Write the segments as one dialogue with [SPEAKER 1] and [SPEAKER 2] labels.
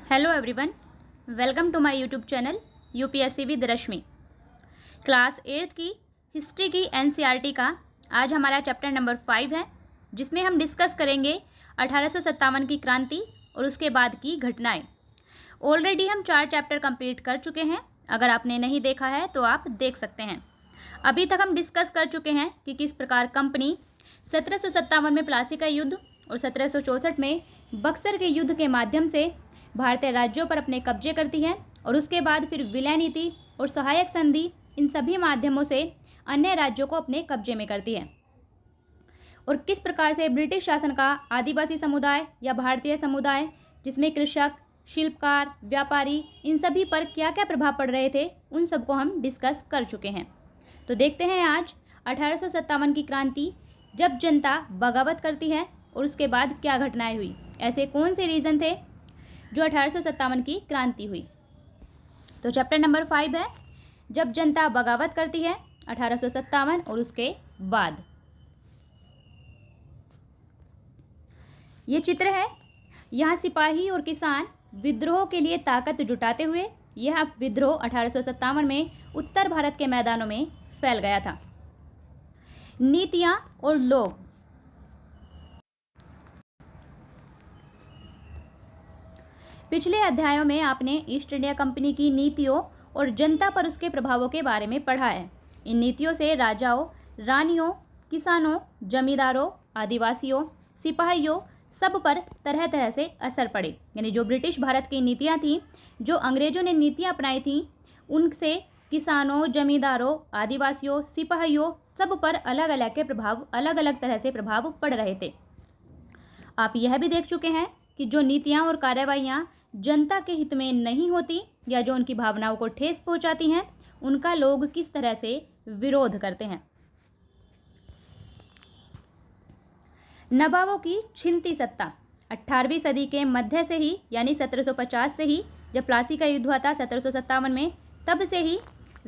[SPEAKER 1] Hello everyone, welcome to my YouTube channel UPSC with Rashmi. Class 8th की history की NCERT का आज हमारा चैप्टर नंबर 5 है, जिसमें हम डिस्कस करेंगे 1857 की क्रांति और उसके बाद की घटनाएं। ऑलरेडी हम 4 चैप्टर कंप्लीट कर चुके हैं। अगर आपने नहीं देखा है तो आप देख सकते हैं। अभी तक हम डिस्कस कर चुके हैं कि किस प्रकार कंपनी 1757 में प्लासी का युद्ध और 1764 में बक्सर के युद्ध के माध्यम से भारतीय राज्यों पर अपने कब्जे करती है और उसके बाद फिर विलय नीति और सहायक संधि, इन सभी माध्यमों से अन्य राज्यों को अपने कब्जे में करती है। और किस प्रकार से ब्रिटिश शासन का आदिवासी समुदाय या भारतीय समुदाय, जिसमें कृषक, शिल्पकार, व्यापारी, इन सभी पर क्या क्या प्रभाव पड़ रहे थे, उन सबको हम डिस्कस कर चुके हैं। तो देखते हैं आज 1857 की क्रांति, जब जनता बगावत करती है और उसके बाद क्या घटनाएं हुई। ऐसे कौन से रीज़न थे जो 1857 की क्रांति हुई। तो चैप्टर नंबर 5 है, जब जनता बगावत करती है, 1857 और उसके बाद। ये चित्र है, यहाँ सिपाही और किसान विद्रोह के लिए ताकत जुटाते हुए यह विद्रोह 1857 में उत्तर भारत के मैदानों में फैल गया था। नीतियाँ और लोग। पिछले अध्यायों में आपने ईस्ट इंडिया कंपनी की नीतियों और जनता पर उसके प्रभावों के बारे में पढ़ा है। इन नीतियों से राजाओं, रानियों, किसानों, जमींदारों, आदिवासियों, सिपाहियों सब पर तरह तरह से असर पड़े। यानी जो ब्रिटिश भारत की नीतियाँ थीं, जो अंग्रेजों ने नीतियाँ अपनाई थीं, उनसे किसानों, जमींदारों, आदिवासियों, सिपाहियों सब पर अलग अलग के प्रभाव, अलग अलग तरह से प्रभाव पड़ रहे थे। आप यह भी देख चुके हैं कि जो नीतियाँ और कार्रवाइयाँ जनता के हित में नहीं होती या जो उनकी भावनाओं को ठेस पहुंचाती हैं, उनका लोग किस तरह से विरोध करते हैं। नवाबों की छिनती सत्ता। 18वीं सदी के मध्य से ही, यानी 1750 से ही, जब प्लासी का युद्ध हुआ था 1757 में, तब से ही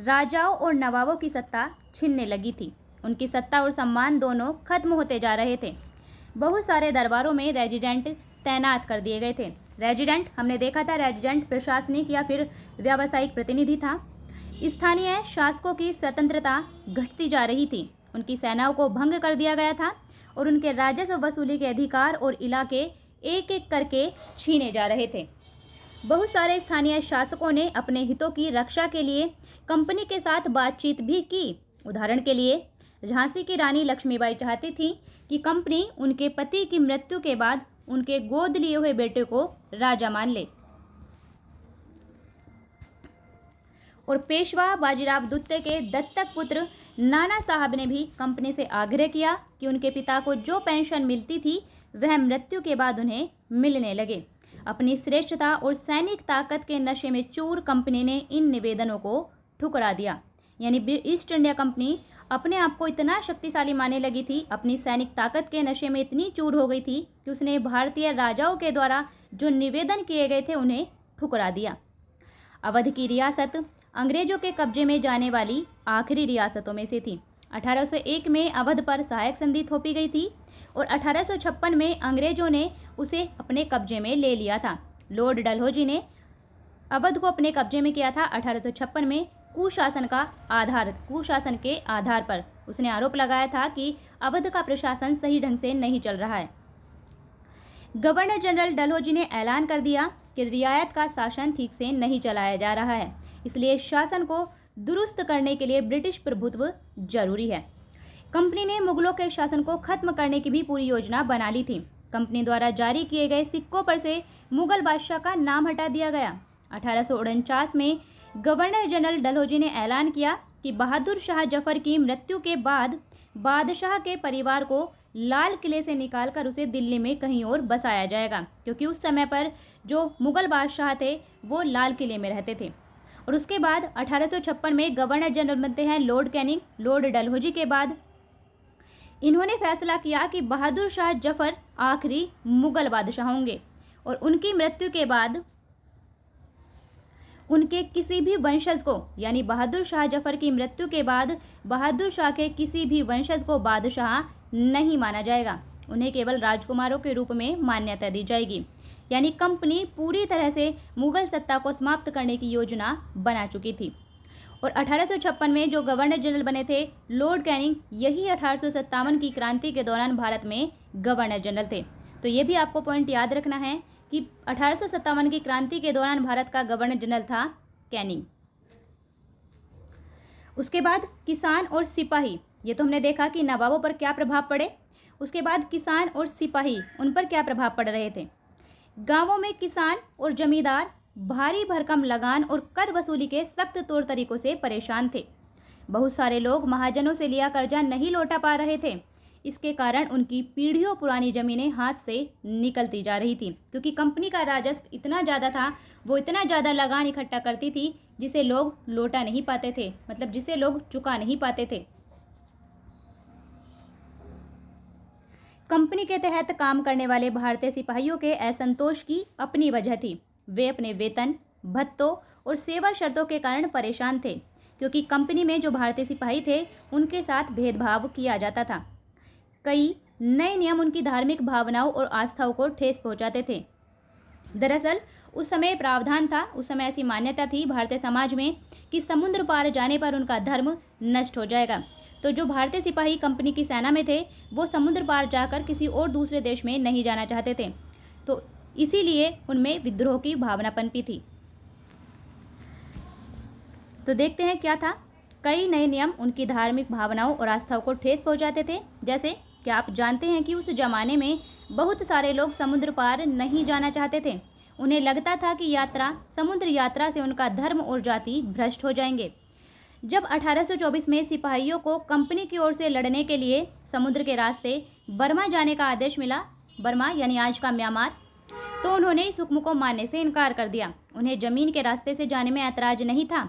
[SPEAKER 1] राजाओं और नवाबों की सत्ता छीनने लगी थी। उनकी सत्ता और सम्मान दोनों खत्म होते जा रहे थे। बहुत सारे दरबारों में रेजिडेंट तैनात कर दिए गए थे। रेजिडेंट हमने देखा था, रेजिडेंट प्रशासनिक या फिर व्यावसायिक प्रतिनिधि था। स्थानीय शासकों की स्वतंत्रता घटती जा रही थी। उनकी सेनाओं को भंग कर दिया गया था और उनके राजस्व वसूली के अधिकार और इलाके एक एक करके छीने जा रहे थे। बहुत सारे स्थानीय शासकों ने अपने हितों की रक्षा के लिए कंपनी के साथ बातचीत भी की। उदाहरण के लिए झांसी की रानी लक्ष्मीबाई चाहती थी कि कंपनी उनके पति की मृत्यु के बाद उनके गोद लिए हुए बेटे को राजा मान ले। और पेशवा बाजीराव द्वितीय के दत्तक पुत्र नाना साहब ने भी कंपनी से आग्रह किया कि उनके पिता को जो पेंशन मिलती थी वह मृत्यु के बाद उन्हें मिलने लगे। अपनी श्रेष्ठता और सैनिक ताकत के नशे में चूर कंपनी ने इन निवेदनों को ठुकरा दिया। यानी ईस्ट इंडिया कंपनी अपने आप को इतना शक्तिशाली मानने लगी थी, अपनी सैनिक ताकत के नशे में इतनी चूर हो गई थी कि उसने भारतीय राजाओं के द्वारा जो निवेदन किए गए थे उन्हें ठुकरा दिया। अवध की रियासत अंग्रेजों के कब्जे में जाने वाली आखिरी रियासतों में से थी। 1801 में अवध पर सहायक संधि थोपी गई थी और 1856 में अंग्रेजों ने उसे अपने कब्जे में ले लिया था। लॉर्ड डलहौजी ने अवध को अपने कब्जे में किया था 1856 में। कुशासन के आधार पर उसने आरोप लगाया था कि अवध का प्रशासन सही ढंग से नहीं चल रहा है। गवर्नर जनरल डलहौजी ने ऐलान कर दिया कि रियायत का शासन ठीक से नहीं चलाया जा रहा है, इसलिए शासन को दुरुस्त करने के लिए ब्रिटिश प्रभुत्व जरूरी है। कंपनी ने मुगलों के शासन को खत्म करने की भी पूरी योजना बना ली थी। कंपनी द्वारा जारी किए गए सिक्कों पर से मुगल बादशाह का नाम हटा दिया गया। 1849 में गवर्नर जनरल डलहौजी ने ऐलान किया कि बहादुर शाह जफर की मृत्यु के बाद बादशाह के परिवार को लाल किले से निकालकर उसे दिल्ली में कहीं और बसाया जाएगा, क्योंकि उस समय पर जो मुगल बादशाह थे वो लाल किले में रहते थे। और उसके बाद 1856 में गवर्नर जनरल बनते हैं लॉर्ड कैनिंग। लॉर्ड डलहौजी के बाद इन्होंने फैसला किया कि बहादुर शाह जफर आखिरी मुगल बादशाह होंगे और उनकी मृत्यु के बाद उनके किसी भी वंशज को, यानी बहादुर शाह जफर की मृत्यु के बाद बहादुर शाह के किसी भी वंशज को बादशाह नहीं माना जाएगा। उन्हें केवल राजकुमारों के रूप में मान्यता दी जाएगी। यानी कंपनी पूरी तरह से मुगल सत्ता को समाप्त करने की योजना बना चुकी थी। और 1856 में जो गवर्नर जनरल बने थे लॉर्ड कैनिंग, यही 1857 की क्रांति के दौरान भारत में गवर्नर जनरल थे। तो ये भी आपको पॉइंट याद रखना है कि 1857 की क्रांति के दौरान भारत का गवर्नर जनरल था कैनिंग। उसके बाद किसान और सिपाही, ये तो हमने देखा कि नवाबों पर क्या प्रभाव पड़े। उसके बाद किसान और सिपाही, उन पर क्या प्रभाव पड़ रहे थे। गांवों में किसान और जमींदार भारी भरकम लगान और कर वसूली के सख्त तौर तरीकों से परेशान थे। बहुत सारे लोग महाजनों से लिया कर्जा नहीं लौटा पा रहे थे। इसके कारण उनकी पीढ़ियों पुरानी ज़मीनें हाथ से निकलती जा रही थी, क्योंकि कंपनी का राजस्व इतना ज़्यादा था, वो इतना ज़्यादा लगान इकट्ठा करती थी जिसे लोग लौटा नहीं पाते थे, मतलब जिसे लोग चुका नहीं पाते थे। कंपनी के तहत काम करने वाले भारतीय सिपाहियों के असंतोष की अपनी वजह थी। वे अपने वेतन, भत्तों और सेवा शर्तों के कारण परेशान थे, क्योंकि कंपनी में जो भारतीय सिपाही थे उनके साथ भेदभाव किया जाता था। कई नए नियम उनकी धार्मिक भावनाओं और आस्थाओं को ठेस पहुंचाते थे। दरअसल उस समय प्रावधान था, उस समय ऐसी मान्यता थी भारतीय समाज में कि समुद्र पार जाने पर उनका धर्म नष्ट हो जाएगा। तो जो भारतीय सिपाही कंपनी की सेना में थे वो समुद्र पार जाकर किसी और दूसरे देश में नहीं जाना चाहते थे, तो इसीलिए उनमें विद्रोह की भावना पनपी थी। तो देखते हैं क्या था। कई नए नियम उनकी धार्मिक भावनाओं और आस्थाओं को ठेस पहुंचाते थे। जैसे कि आप जानते हैं कि उस जमाने में बहुत सारे लोग समुद्र पार नहीं जाना चाहते थे। उन्हें लगता था कि समुद्र यात्रा से उनका धर्म और जाति भ्रष्ट हो जाएंगे। जब 1824 में सिपाहियों को कंपनी की ओर से लड़ने के लिए समुद्र के रास्ते बर्मा जाने का आदेश मिला, बर्मा यानी आज का म्यांमार, तो उन्होंने इस हुक्म को मानने से इनकार कर दिया। उन्हें जमीन के रास्ते से जाने में ऐतराज नहीं था।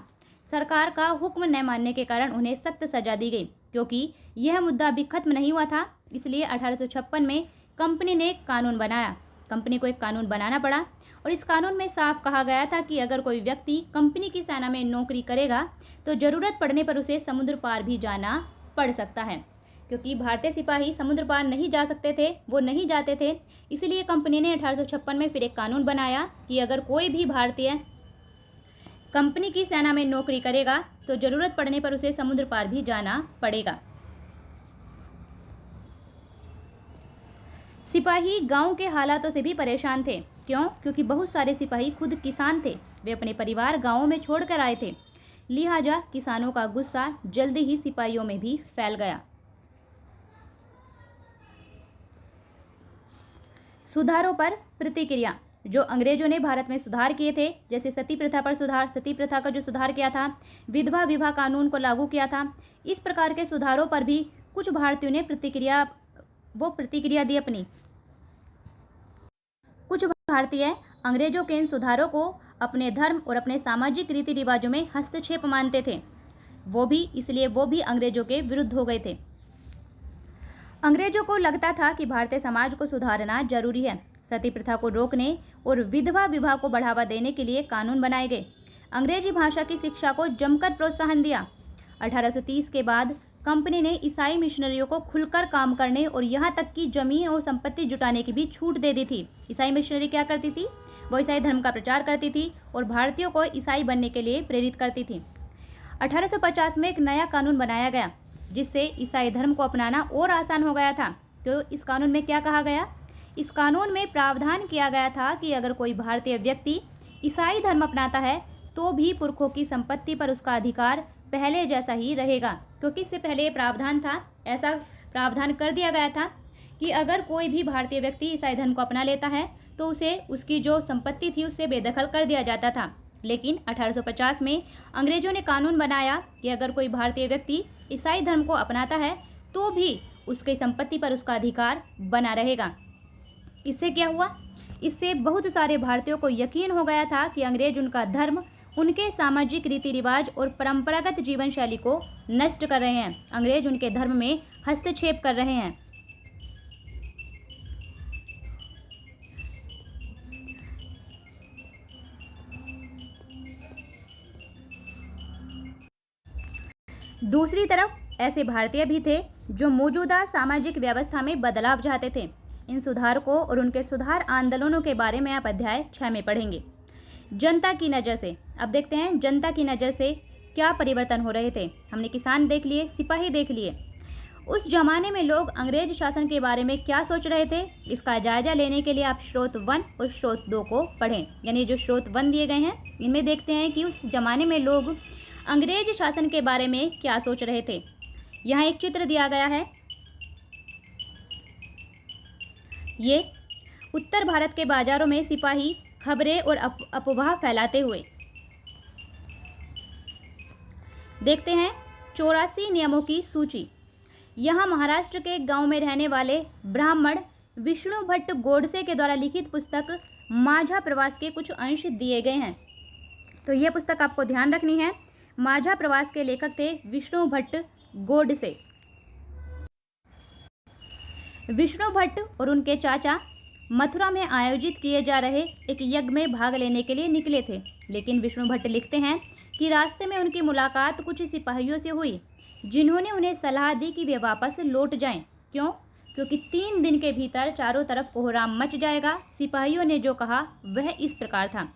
[SPEAKER 1] सरकार का हुक्म न मानने के कारण उन्हें सख्त सजा दी गई। क्योंकि यह मुद्दा अभी खत्म नहीं हुआ था, इसलिए 1856 में कंपनी ने एक कानून बनाया। कंपनी को एक कानून बनाना पड़ा और इस कानून में साफ कहा गया था कि अगर कोई व्यक्ति कंपनी की सेना में नौकरी करेगा तो ज़रूरत पड़ने पर उसे समुद्र पार भी जाना पड़ सकता है। क्योंकि भारतीय सिपाही समुद्र पार नहीं जा सकते थे, वो नहीं जाते थे, इसलिए कंपनी ने 1856 में फिर एक कानून बनाया कि अगर कोई भी भारतीय कंपनी की सेना में नौकरी करेगा तो ज़रूरत पड़ने पर उसे समुद्र पार भी जाना पड़ेगा। सिपाही गांव के हालातों से भी परेशान थे। क्यों? क्योंकि बहुत सारे सिपाही खुद किसान थे, वे अपने परिवार गांवों में छोड़कर आए थे। लिहाजा किसानों का गुस्सा जल्दी ही सिपाहियों में भी फैल गया। सुधारों पर प्रतिक्रिया। जो अंग्रेजों ने भारत में सुधार किए थे, जैसे सती प्रथा पर सुधार, सती प्रथा का जो सुधार किया था, विधवा विवाह कानून को लागू किया था, इस प्रकार के सुधारों पर भी कुछ भारतीयों ने प्रतिक्रिया दी अपनी। कुछ भारतीय अंग्रेजों के इन सुधारों को अपने धर्म और अपने सामाजिक रीति रिवाजों में हस्तक्षेप मानते थे। इसलिए वो भी अंग्रेजों के विरुद्ध हो गए थे। अंग्रेजों को लगता था कि भारतीय समाज को सुधारना जरूरी है। सती प्रथा को रोकने और विधवा विवाह को बढ़ावा देने के लिए कानून बनाए गए। अंग्रेजी भाषा की शिक्षा को जमकर प्रोत्साहन दिया। 1830 के बाद कंपनी ने ईसाई मिशनरियों को खुलकर काम करने और यहाँ तक कि जमीन और संपत्ति जुटाने की भी छूट दे दी थी। ईसाई मिशनरी क्या करती थी? वो ईसाई धर्म का प्रचार करती थी और भारतीयों को ईसाई बनने के लिए प्रेरित करती थी। 1850 में एक नया कानून बनाया गया जिससे ईसाई धर्म को अपनाना और आसान हो गया था। तो इस कानून में क्या कहा गया? इस कानून में प्रावधान किया गया था कि अगर कोई भारतीय व्यक्ति ईसाई धर्म अपनाता है तो भी पुरखों की संपत्ति पर उसका अधिकार पहले जैसा ही रहेगा। क्योंकि इससे पहले ये प्रावधान था, ऐसा प्रावधान कर दिया गया था कि अगर कोई भी भारतीय व्यक्ति ईसाई धर्म को अपना लेता है तो उसे उसकी जो संपत्ति थी उससे बेदखल कर दिया जाता था। लेकिन 1850 में अंग्रेजों ने कानून बनाया कि अगर कोई भारतीय व्यक्ति ईसाई धर्म को अपनाता है तो भी उसकी संपत्ति पर उसका अधिकार बना रहेगा। इससे क्या हुआ? इससे बहुत सारे भारतीयों को यकीन हो गया था कि अंग्रेज उनका धर्म, उनके सामाजिक रीति रिवाज और परंपरागत जीवन शैली को नष्ट कर रहे हैं। अंग्रेज उनके धर्म में हस्तक्षेप कर रहे हैं। दूसरी तरफ ऐसे भारतीय भी थे जो मौजूदा सामाजिक व्यवस्था में बदलाव चाहते थे। इन सुधारकों और उनके सुधार आंदोलनों के बारे में आप अध्याय 6 में पढ़ेंगे। जनता की नज़र से अब देखते हैं जनता की नज़र से क्या परिवर्तन हो रहे थे। हमने किसान देख लिए, सिपाही देख लिए। उस जमाने में लोग अंग्रेज शासन के बारे में क्या सोच रहे थे, इसका जायजा लेने के लिए आप स्रोत 1 और स्रोत 2 को पढ़ें। यानी जो स्रोत 1 दिए गए हैं इनमें देखते हैं कि उस जमाने में लोग अंग्रेज शासन के बारे में क्या सोच रहे थे। यहाँ एक चित्र दिया गया है, ये उत्तर भारत के बाजारों में सिपाही खबरें और अफवाह फैलाते हुए। देखते हैं 84 नियमों की सूची। यहाँ महाराष्ट्र के गांव में रहने वाले ब्राह्मण विष्णु भट्ट गोडसे के द्वारा लिखित पुस्तक माझा प्रवास के कुछ अंश दिए गए हैं। तो यह पुस्तक आपको ध्यान रखनी है। माझा प्रवास के लेखक थे विष्णु भट्ट गोडसे। विष्णु भट्ट और उनके चाचा मथुरा में आयोजित किए जा रहे एक यज्ञ में भाग लेने के लिए निकले थे, लेकिन विष्णु भट्ट लिखते हैं कि रास्ते में उनकी मुलाकात कुछ सिपाहियों से हुई, जिन्होंने उन्हें सलाह दी कि वे वापस लौट जाएं। क्यों? क्योंकि 3 दिन के भीतर चारों तरफ कोहराम मच जाएगा। सिपाहियों ने जो कहा वह इस प्रकार था।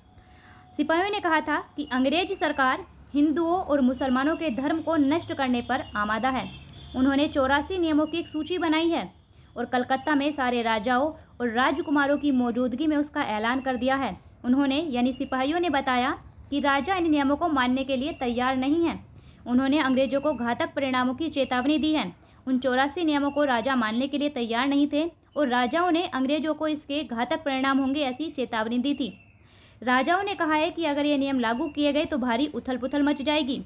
[SPEAKER 1] सिपाहियों ने कहा था कि अंग्रेज सरकार हिंदुओं और मुसलमानों के धर्म को नष्ट करने पर आमादा है। उन्होंने 84 नियमों की एक सूची बनाई है और कलकत्ता में सारे राजाओं और राजकुमारों की मौजूदगी में उसका ऐलान कर दिया है। उन्होंने यानी सिपाहियों ने बताया कि राजा इन नियमों को मानने के लिए तैयार नहीं है। उन्होंने अंग्रेजों को घातक परिणामों की चेतावनी दी है। उन 84 नियमों को राजा मानने के लिए तैयार नहीं थे और राजाओं ने अंग्रेजों को इसके घातक परिणाम होंगे ऐसी चेतावनी दी थी। राजाओं ने कहा है कि अगर ये नियम लागू किए गए तो भारी उथल पुथल मच जाएगी।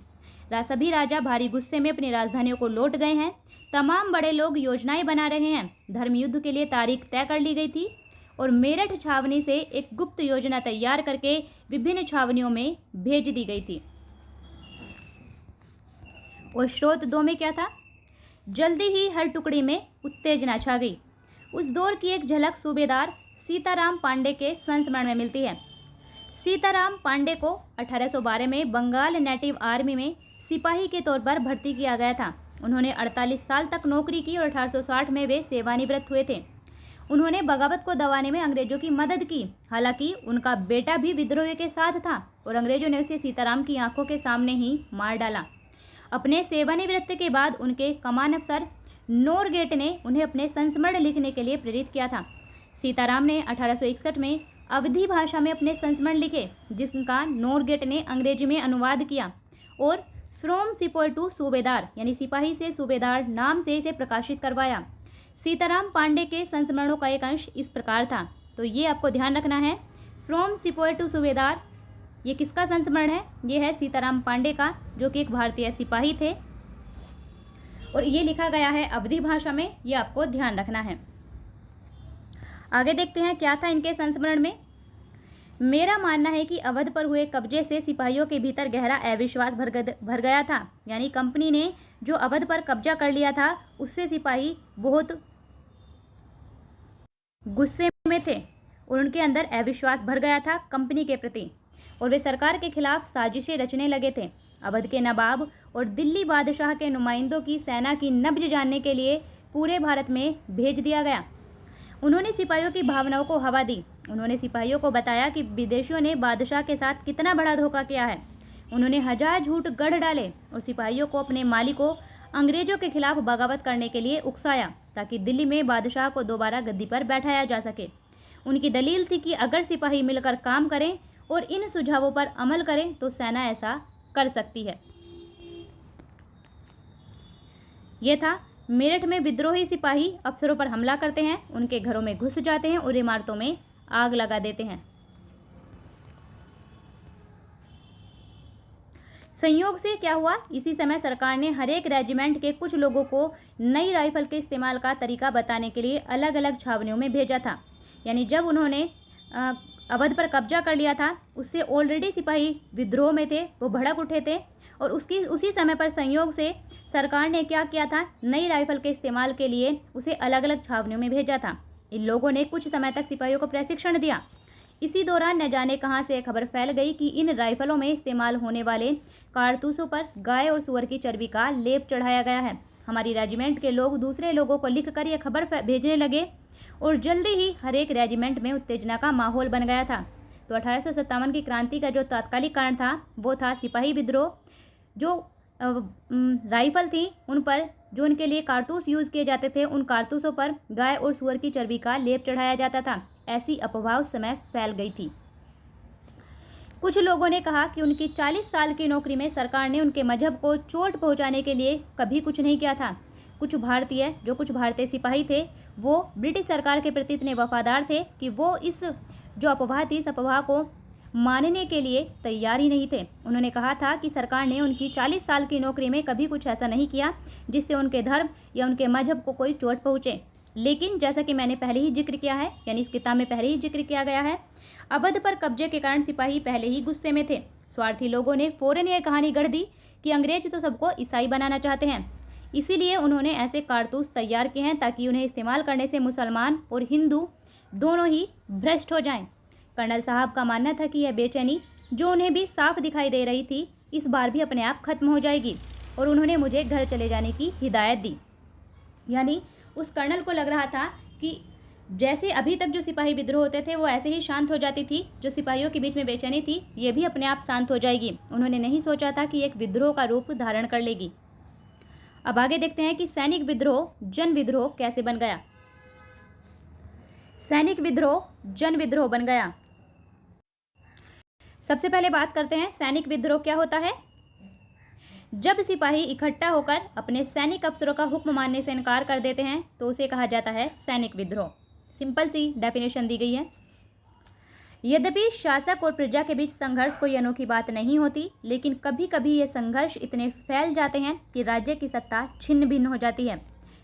[SPEAKER 1] सभी राजा भारी गुस्से में अपनी राजधानियों को लौट गए हैं। तमाम बड़े लोग योजनाएं बना रहे हैं। धर्म युद्ध के लिए तारीख तय कर ली गई थी और मेरठ छावनी से एक गुप्त योजना तैयार करके विभिन्न छावनियों में भेज दी गई थी। और स्रोत 2 में क्या था? जल्दी ही हर टुकड़ी में उत्तेजना छा गई। उस दौर की एक झलक सूबेदार सीताराम पांडे के संस्मरण में मिलती है। सीताराम पांडे को 1812 में बंगाल नेटिव आर्मी में सिपाही के तौर पर भर्ती किया गया था। उन्होंने 48 साल तक नौकरी की और 1860 में वे सेवानिवृत्त हुए थे। उन्होंने बगावत को दबाने में अंग्रेजों की मदद की। हालांकि उनका बेटा भी विद्रोह के साथ था और अंग्रेजों ने उसे सीताराम की आंखों के सामने ही मार डाला। अपने सेवानिवृत्ति के बाद उनके कमान अफसर नोरगेट ने उन्हें अपने संस्मरण लिखने के लिए प्रेरित किया था। सीताराम ने 1861 में अवधी भाषा में अपने संस्मरण लिखे, जिसका नोरगेट ने अंग्रेजी में अनुवाद किया और फ्रॉम सिपाही टू सूबेदार यानी सिपाही से सूबेदार नाम से इसे प्रकाशित करवाया। सीताराम पांडे के संस्मरणों का एक अंश इस प्रकार था। तो ये आपको ध्यान रखना है, फ्रॉम सिपाही टू सूबेदार ये किसका संस्मरण है? ये है सीताराम पांडे का, जो कि एक भारतीय सिपाही थे और ये लिखा गया है अवधी भाषा में। ये आपको ध्यान रखना है। आगे देखते हैं क्या था इनके संस्मरण में। मेरा मानना है कि अवध पर हुए कब्जे से सिपाहियों के भीतर गहरा अविश्वास भर गया था। यानी कंपनी ने जो अवध पर कब्जा कर लिया था उससे सिपाही बहुत गुस्से में थे और उनके अंदर अविश्वास भर गया था कंपनी के प्रति और वे सरकार के खिलाफ साजिशें रचने लगे थे। अवध के नवाब और दिल्ली बादशाह के नुमाइंदों की सेना की नब्ज जानने के लिए पूरे भारत में भेज दिया गया। उन्होंने सिपाहियों की भावनाओं को हवा दी। उन्होंने सिपाहियों को बताया कि विदेशियों ने बादशाह के साथ कितना बड़ा धोखा किया है। उन्होंने हजार झूठ गढ़ डाले और सिपाहियों को अपने मालिक को अंग्रेजों के खिलाफ बगावत करने के लिए उकसाया ताकि दिल्ली में बादशाह को दोबारा गद्दी पर बैठाया जा सके। उनकी दलील थी कि अगर सिपाही मिलकर काम करें और इन सुझावों पर अमल करें तो सेना ऐसा कर सकती है। यह था मेरठ में विद्रोही सिपाही अफसरों पर हमला करते हैं, उनके घरों में घुस जाते हैं और इमारतों में आग लगा देते हैं। संयोग से क्या हुआ, इसी समय सरकार ने हर एक रेजिमेंट के कुछ लोगों को नई राइफल के इस्तेमाल का तरीका बताने के लिए अलग अलग छावनियों में भेजा था। यानी जब उन्होंने अवध पर कब्जा कर लिया था उससे ऑलरेडी सिपाही विद्रोह में थे, वो भड़क उठे थे और उसी समय पर संयोग से सरकार ने क्या किया था, नई राइफल के इस्तेमाल के लिए उसे अलग अलग छावनियों में भेजा था। इन लोगों ने कुछ समय तक सिपाहियों को प्रशिक्षण दिया। इसी दौरान न जाने कहां से खबर फैल गई कि इन राइफलों में इस्तेमाल होने वाले कारतूसों पर गाय और सुअर की चर्बी का लेप चढ़ाया गया है। हमारी रेजिमेंट के लोग दूसरे लोगों को लिखकर यह खबर भेजने लगे और जल्दी ही हर एक रेजिमेंट में उत्तेजना का माहौल बन गया था। तो 1857 की क्रांति का जो तात्कालिक कारण था वो था सिपाही विद्रोह। जो राइफल थी उन पर जो उनके लिए कारतूस यूज़ किए जाते थे, उन कारतूसों पर गाय और सूअर की चर्बी का लेप चढ़ाया जाता था। ऐसी अफवाह उस समय फैल गई थी। कुछ लोगों ने कहा कि उनकी 40 साल की नौकरी में सरकार ने उनके मजहब को चोट पहुंचाने के लिए कभी कुछ नहीं किया था। कुछ भारतीय सिपाही थे वो ब्रिटिश सरकार के प्रति इतने वफादार थे कि वो इस जो अफवाह थी इस अफवाह को मानने के लिए तैयार ही नहीं थे। उन्होंने कहा था कि सरकार ने उनकी 40 साल की नौकरी में कभी कुछ ऐसा नहीं किया जिससे उनके धर्म या उनके मजहब को कोई चोट पहुँचे। लेकिन जैसा कि मैंने पहले ही जिक्र किया है, यानी इस किताब में पहले ही जिक्र किया गया है, अवध पर कब्जे के कारण सिपाही पहले ही गुस्से में थे। स्वार्थी लोगों ने फौरन यह कहानी गढ़ दी कि अंग्रेज तो सबको ईसाई बनाना चाहते हैं, इसीलिए उन्होंने ऐसे कारतूस तैयार किए हैं ताकि उन्हें इस्तेमाल करने से मुसलमान और हिंदू दोनों ही भ्रष्ट हो जाएं। कर्नल साहब का मानना था कि यह बेचैनी जो उन्हें भी साफ दिखाई दे रही थी इस बार भी अपने आप खत्म हो जाएगी, और उन्होंने मुझे घर चले जाने की हिदायत दी। यानी उस कर्नल को लग रहा था कि जैसे अभी तक जो सिपाही विद्रोह होते थे वो ऐसे ही शांत हो जाती थी, जो सिपाहियों के बीच में बेचैनी थी ये भी अपने आप शांत हो जाएगी। उन्होंने नहीं सोचा था कि एक विद्रोह का रूप धारण कर लेगी। अब आगे देखते हैं कि सैनिक विद्रोह जन विद्रोह कैसे बन गया। सैनिक विद्रोह जन विद्रोह बन गया। सबसे पहले बात करते हैं सैनिक विद्रोह क्या होता है। जब सिपाही इकट्ठा होकर अपने सैनिक अफसरों का हुक्म मानने से इनकार कर देते हैं तो उसे कहा जाता है सैनिक विद्रोह। सिंपल सी डेफिनेशन दी गई है। यद्यपि शासक और प्रजा के बीच संघर्ष कोई अनोखी बात नहीं होती, लेकिन कभी कभी ये संघर्ष इतने फैल जाते हैं कि राज्य की सत्ता छिन्न भिन्न हो जाती है।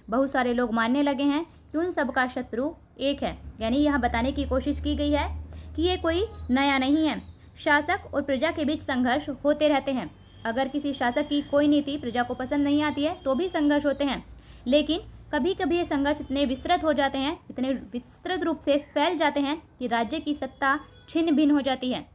[SPEAKER 1] बहुत सारे लोग मानने लगे हैं कि उन सब का शत्रु एक है। यानी यहाँ बताने की कोशिश की गई है कि ये कोई नया नहीं है। शासक और प्रजा के बीच संघर्ष होते रहते हैं। अगर किसी शासक की कोई नीति प्रजा को पसंद नहीं आती है तो भी संघर्ष होते हैं, लेकिन कभी कभी ये संघर्ष इतने विस्तृत हो जाते हैं, इतने विस्तृत रूप से फैल जाते हैं कि राज्य की सत्ता छिन्न भिन्न हो जाती है।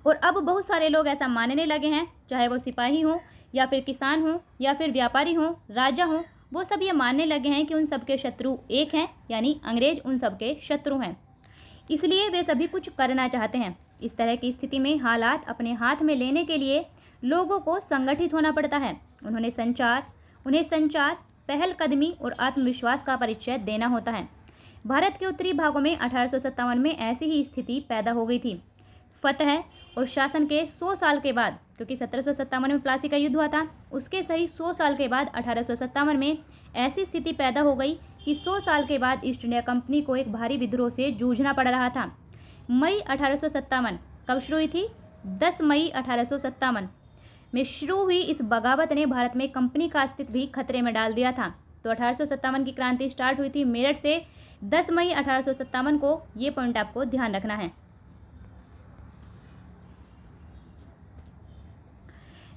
[SPEAKER 1] और अब बहुत सारे लोग ऐसा मानने लगे हैं, चाहे वो सिपाही हों या फिर किसान हों या फिर व्यापारी हों, राजा हों, वो सब ये मानने लगे हैं कि उन सबके शत्रु एक हैं, यानी अंग्रेज उन सबके शत्रु हैं। इसलिए वे सभी कुछ करना चाहते हैं। इस तरह की स्थिति में हालात अपने हाथ में लेने के लिए लोगों को संगठित होना पड़ता है। उन्हें संचार, पहलकदमी और आत्मविश्वास का परिचय देना होता है। भारत के उत्तरी भागों में 1857 में ऐसी ही स्थिति पैदा हो गई थी। फतह और शासन के 100 साल के बाद, क्योंकि 1757 में प्लासी का युद्ध हुआ था, उसके सही 100 साल के बाद 1857 में ऐसी स्थिति पैदा हो गई कि 100 साल के बाद ईस्ट इंडिया कंपनी को एक भारी विद्रोह से जूझना पड़ रहा था। मई 1857 कब शुरू हुई थी? 10 मई 1857 में शुरू हुई इस बगावत ने भारत में कंपनी का अस्तित्व भी खतरे में डाल दिया था। तो 1857 की क्रांति स्टार्ट हुई थी मेरठ से। 10 मई 1857 को ये पॉइंट आपको ध्यान रखना है।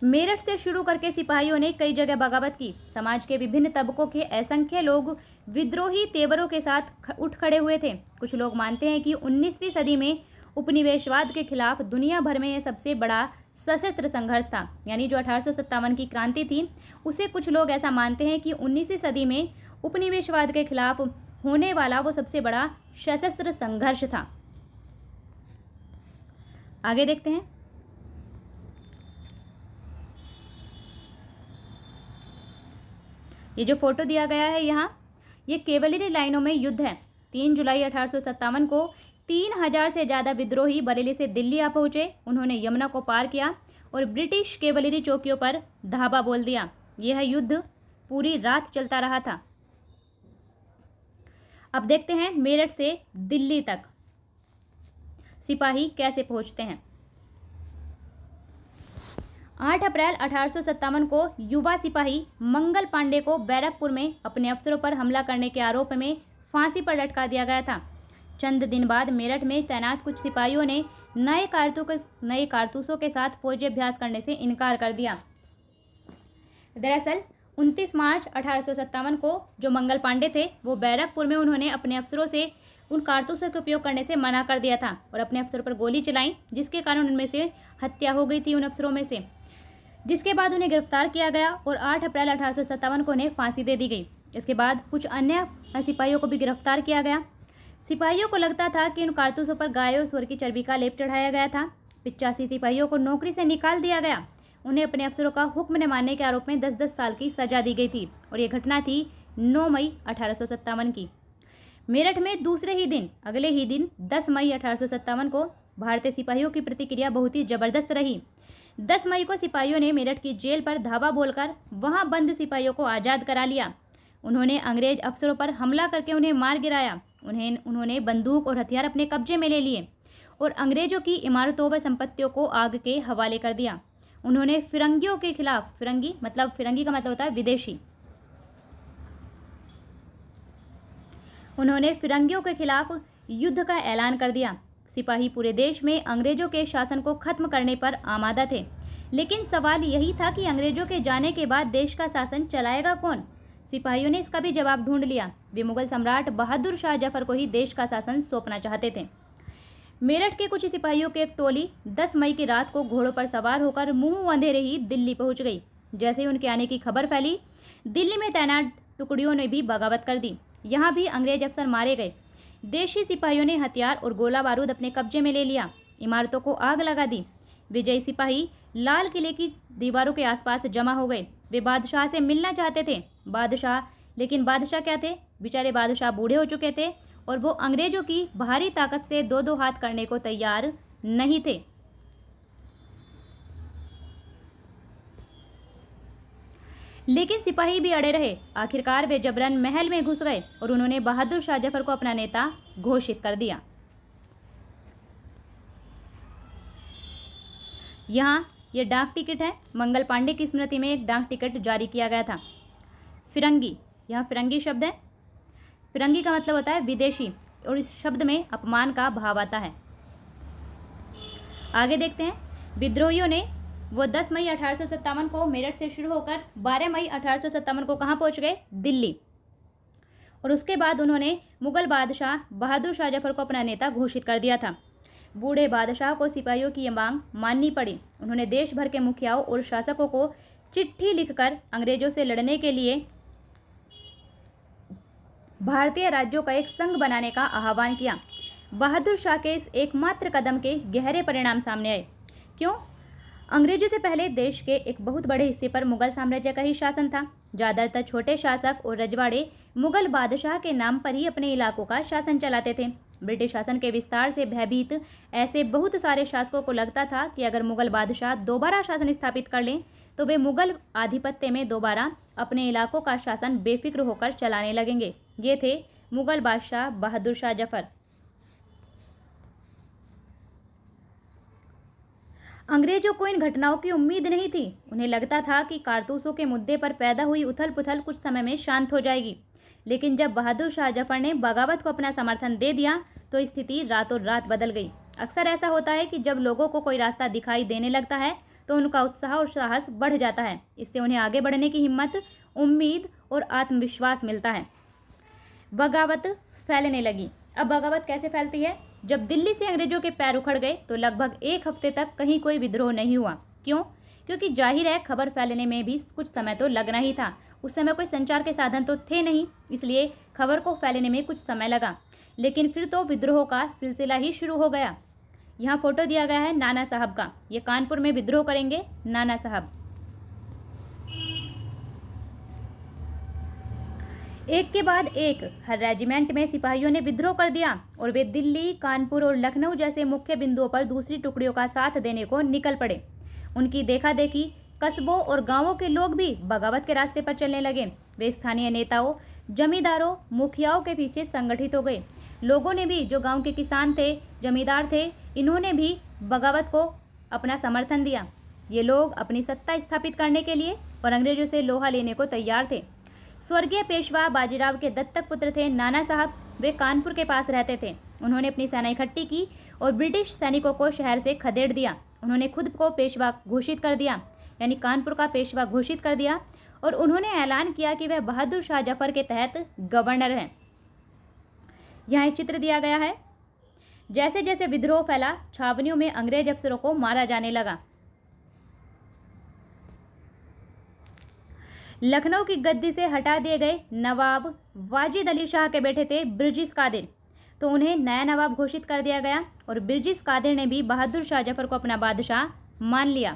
[SPEAKER 1] मेरठ से शुरू करके सिपाहियों ने कई जगह बगावत की। समाज के विभिन्न तबकों के असंख्य लोग विद्रोही तेवरों के साथ उठ खड़े हुए थे। कुछ लोग मानते हैं कि 19वीं सदी में उपनिवेशवाद के खिलाफ दुनिया भर में यह सबसे बड़ा सशस्त्र संघर्ष था। यानी जो 1857 की क्रांति थी उसे कुछ लोग ऐसा मानते हैं कि 19वीं सदी में उपनिवेशवाद के खिलाफ होने वाला वो सबसे बड़ा सशस्त्र संघर्ष था। आगे देखते हैं। ये जो फोटो दिया गया है यहाँ, ये कैवलरी लाइनों में युद्ध है। 3 जुलाई 1857 को 3000 से ज़्यादा विद्रोही बरेली से दिल्ली आ पहुँचे। उन्होंने यमुना को पार किया और ब्रिटिश कैवलरी चौकियों पर धावा बोल दिया। यह युद्ध पूरी रात चलता रहा था। अब देखते हैं मेरठ से दिल्ली तक सिपाही कैसे पहुँचते हैं। 8 अप्रैल 1857 को युवा सिपाही मंगल पांडे को बैरकपुर में अपने अफसरों पर हमला करने के आरोप में फांसी पर लटका दिया गया था। चंद दिन बाद मेरठ में तैनात कुछ सिपाहियों ने नए कारतूसों के साथ फौजी अभ्यास करने से इनकार कर दिया। दरअसल 29 मार्च 1857 को जो मंगल पांडे थे वो बैरकपुर में उन्होंने अपने अफसरों से उन कारतूसों का उपयोग करने से मना कर दिया था और अपने अफसरों पर गोली चलाई, जिसके कारण उनमें से हत्या हो गई थी उन अफसरों में से, जिसके बाद उन्हें गिरफ्तार किया गया और 8 अप्रैल 1857 को उन्हें फांसी दे दी गई। इसके बाद कुछ अन्य सिपाहियों को भी गिरफ्तार किया गया। सिपाहियों को लगता था कि उन कारतूसों पर गाय और सुअर की चर्बी का लेप चढ़ाया गया था। 85 सिपाहियों को नौकरी से निकाल दिया गया। उन्हें अपने अफसरों का हुक्म न मानने के आरोप में 10-10 साल की सजा दी गई थी और ये घटना थी 9 मई 1857 की। मेरठ में दूसरे ही दिन अगले ही दिन 10 मई 1857 को भारतीय सिपाहियों की प्रतिक्रिया बहुत ही जबरदस्त रही। 10 मई को सिपाहियों ने मेरठ की जेल पर धावा बोलकर वहां बंद सिपाहियों को आज़ाद करा लिया। उन्होंने अंग्रेज अफसरों पर हमला करके उन्हें मार गिराया। उन्होंने बंदूक और हथियार अपने कब्जे में ले लिए और अंग्रेजों की इमारतों व संपत्तियों को आग के हवाले कर दिया। उन्होंने फिरंगियों के खिलाफ, फिरंगी का मतलब होता है विदेशी, उन्होंने फिरंगियों के खिलाफ युद्ध का ऐलान कर दिया। सिपाही पूरे देश में अंग्रेजों के शासन को खत्म करने पर आमादा थे, लेकिन सवाल यही था कि अंग्रेजों के जाने के बाद देश का शासन चलाएगा कौन। सिपाहियों ने इसका भी जवाब ढूंढ लिया। वे मुगल सम्राट बहादुर शाह जफर को ही देश का शासन सौंपना चाहते थे। मेरठ के कुछ सिपाहियों की एक टोली 10 मई की रात को घोड़ों पर सवार होकर मुंह अंधेरे ही दिल्ली पहुंच गई। जैसे ही उनके आने की खबर फैली, दिल्ली में तैनात टुकड़ियों ने भी बगावत कर दी। यहाँ भी अंग्रेज अफसर मारे गए। देशी सिपाहियों ने हथियार और गोला बारूद अपने कब्जे में ले लिया, इमारतों को आग लगा दी। विजयी सिपाही लाल किले की दीवारों के आसपास जमा हो गए। वे बादशाह से मिलना चाहते थे। लेकिन बादशाह क्या थे, बेचारे बादशाह बूढ़े हो चुके थे और वो अंग्रेजों की भारी ताकत से दो दो हाथ करने को तैयार नहीं थे। लेकिन सिपाही भी अड़े रहे। आखिरकार वे जबरन महल में घुस गए और उन्होंने बहादुर शाह जफर को अपना नेता घोषित कर दिया। यहाँ ये डाक टिकट है। मंगल पांडे की स्मृति में एक डाक टिकट जारी किया गया था। फिरंगी, यहाँ फिरंगी शब्द है। फिरंगी का मतलब होता है विदेशी और इस शब्द में अपमान का भाव आता है। आगे देखते हैं। विद्रोहियों ने वो 10 मई 1857 को मेरठ से शुरू होकर 12 मई 1857 को कहाँ पहुँच गए, दिल्ली। और उसके बाद उन्होंने मुगल बादशाह बहादुर शाह जफर को अपना नेता घोषित कर दिया था। बूढ़े बादशाह को सिपाहियों की ये मांग माननी पड़ी। उन्होंने देश भर के मुखियाओं और शासकों को चिट्ठी लिखकर अंग्रेजों से लड़ने के लिए भारतीय राज्यों का एक संघ बनाने का आह्वान किया। बहादुर शाह के इस एकमात्र कदम के गहरे परिणाम सामने आए। क्यों? अंग्रेजों से पहले देश के एक बहुत बड़े हिस्से पर मुगल साम्राज्य का ही शासन था। ज़्यादातर छोटे शासक और रजवाड़े मुगल बादशाह के नाम पर ही अपने इलाकों का शासन चलाते थे। ब्रिटिश शासन के विस्तार से भयभीत ऐसे बहुत सारे शासकों को लगता था कि अगर मुगल बादशाह दोबारा शासन स्थापित कर लें तो वे मुगल आधिपत्य में दोबारा अपने इलाकों का शासन बेफिक्र होकर चलाने लगेंगे। ये थे मुगल बादशाह बहादुर शाह जफर। अंग्रेजों को इन घटनाओं की उम्मीद नहीं थी। उन्हें लगता था कि कारतूसों के मुद्दे पर पैदा हुई उथल पुथल कुछ समय में शांत हो जाएगी, लेकिन जब बहादुर शाह जफर ने बगावत को अपना समर्थन दे दिया तो स्थिति रातों रात बदल गई। अक्सर ऐसा होता है कि जब लोगों को कोई रास्ता दिखाई देने लगता है तो उनका उत्साह और साहस बढ़ जाता है। इससे उन्हें आगे बढ़ने की हिम्मत, उम्मीद और आत्मविश्वास मिलता है। बगावत फैलने लगी। अब बगावत कैसे फैलती है? जब दिल्ली से अंग्रेजों के पैर उखड़ गए तो लगभग एक हफ्ते तक कहीं कोई विद्रोह नहीं हुआ। क्यों? क्योंकि जाहिर है खबर फैलने में भी कुछ समय तो लगना ही था। उस समय कोई संचार के साधन तो थे नहीं, इसलिए खबर को फैलने में कुछ समय लगा। लेकिन फिर तो विद्रोह का सिलसिला ही शुरू हो गया। यहाँ फोटो दिया गया है नाना साहब का। ये कानपुर में विद्रोह करेंगे नाना साहब। एक के बाद एक हर रेजिमेंट में सिपाहियों ने विद्रोह कर दिया और वे दिल्ली, कानपुर और लखनऊ जैसे मुख्य बिंदुओं पर दूसरी टुकड़ियों का साथ देने को निकल पड़े। उनकी देखा देखी कस्बों और गांवों के लोग भी बगावत के रास्ते पर चलने लगे। वे स्थानीय नेताओं, जमींदारों, मुखियाओं के पीछे संगठित हो गए। लोगों ने भी, जो गांव के किसान थे, जमींदार थे, इन्होंने भी बगावत को अपना समर्थन दिया। ये लोग अपनी सत्ता स्थापित करने के लिए और अंग्रेजों से लोहा लेने को तैयार थे। स्वर्गीय पेशवा बाजीराव के दत्तक पुत्र थे नाना साहब। वे कानपुर के पास रहते थे। उन्होंने अपनी सेना इकट्ठी की और ब्रिटिश सैनिकों को शहर से खदेड़ दिया। उन्होंने खुद को पेशवा घोषित कर दिया, यानी कानपुर का पेशवा घोषित कर दिया और उन्होंने ऐलान किया कि वह बहादुर शाह जफर के तहत गवर्नर हैं। यहाँ एक चित्र दिया गया है। जैसे जैसे विद्रोह फैला, छावनियों में अंग्रेज अफसरों को मारा जाने लगा। लखनऊ की गद्दी से हटा दिए गए नवाब वाजिद अली शाह के बेटे थे बिरजिस कादिर, तो उन्हें नया नवाब घोषित कर दिया गया और बिरजिस कादिर ने भी बहादुर शाह जफर को अपना बादशाह मान लिया।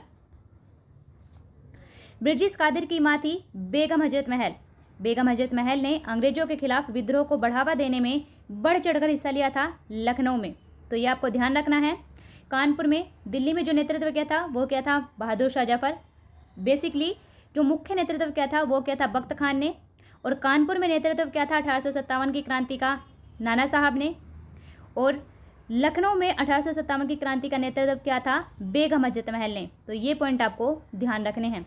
[SPEAKER 1] बिरजिस कादिर की मां थी बेगम हजरत महल। बेगम हजरत महल ने अंग्रेजों के खिलाफ विद्रोह को बढ़ावा देने में बढ़ चढ़कर हिस्सा लिया था लखनऊ में, तो ये आपको ध्यान रखना है। कानपुर में, दिल्ली में जो नेतृत्व किया था वो क्या था, बहादुर शाह जफर। बेसिकली जो मुख्य नेतृत्व किया था वो क्या था, बख्त खान ने। और कानपुर में नेतृत्व किया था 1857 की क्रांति का नाना साहब ने। और लखनऊ में 1857 की क्रांति का नेतृत्व किया था बेगम हजरत महल ने। तो ये पॉइंट आपको ध्यान रखने हैं।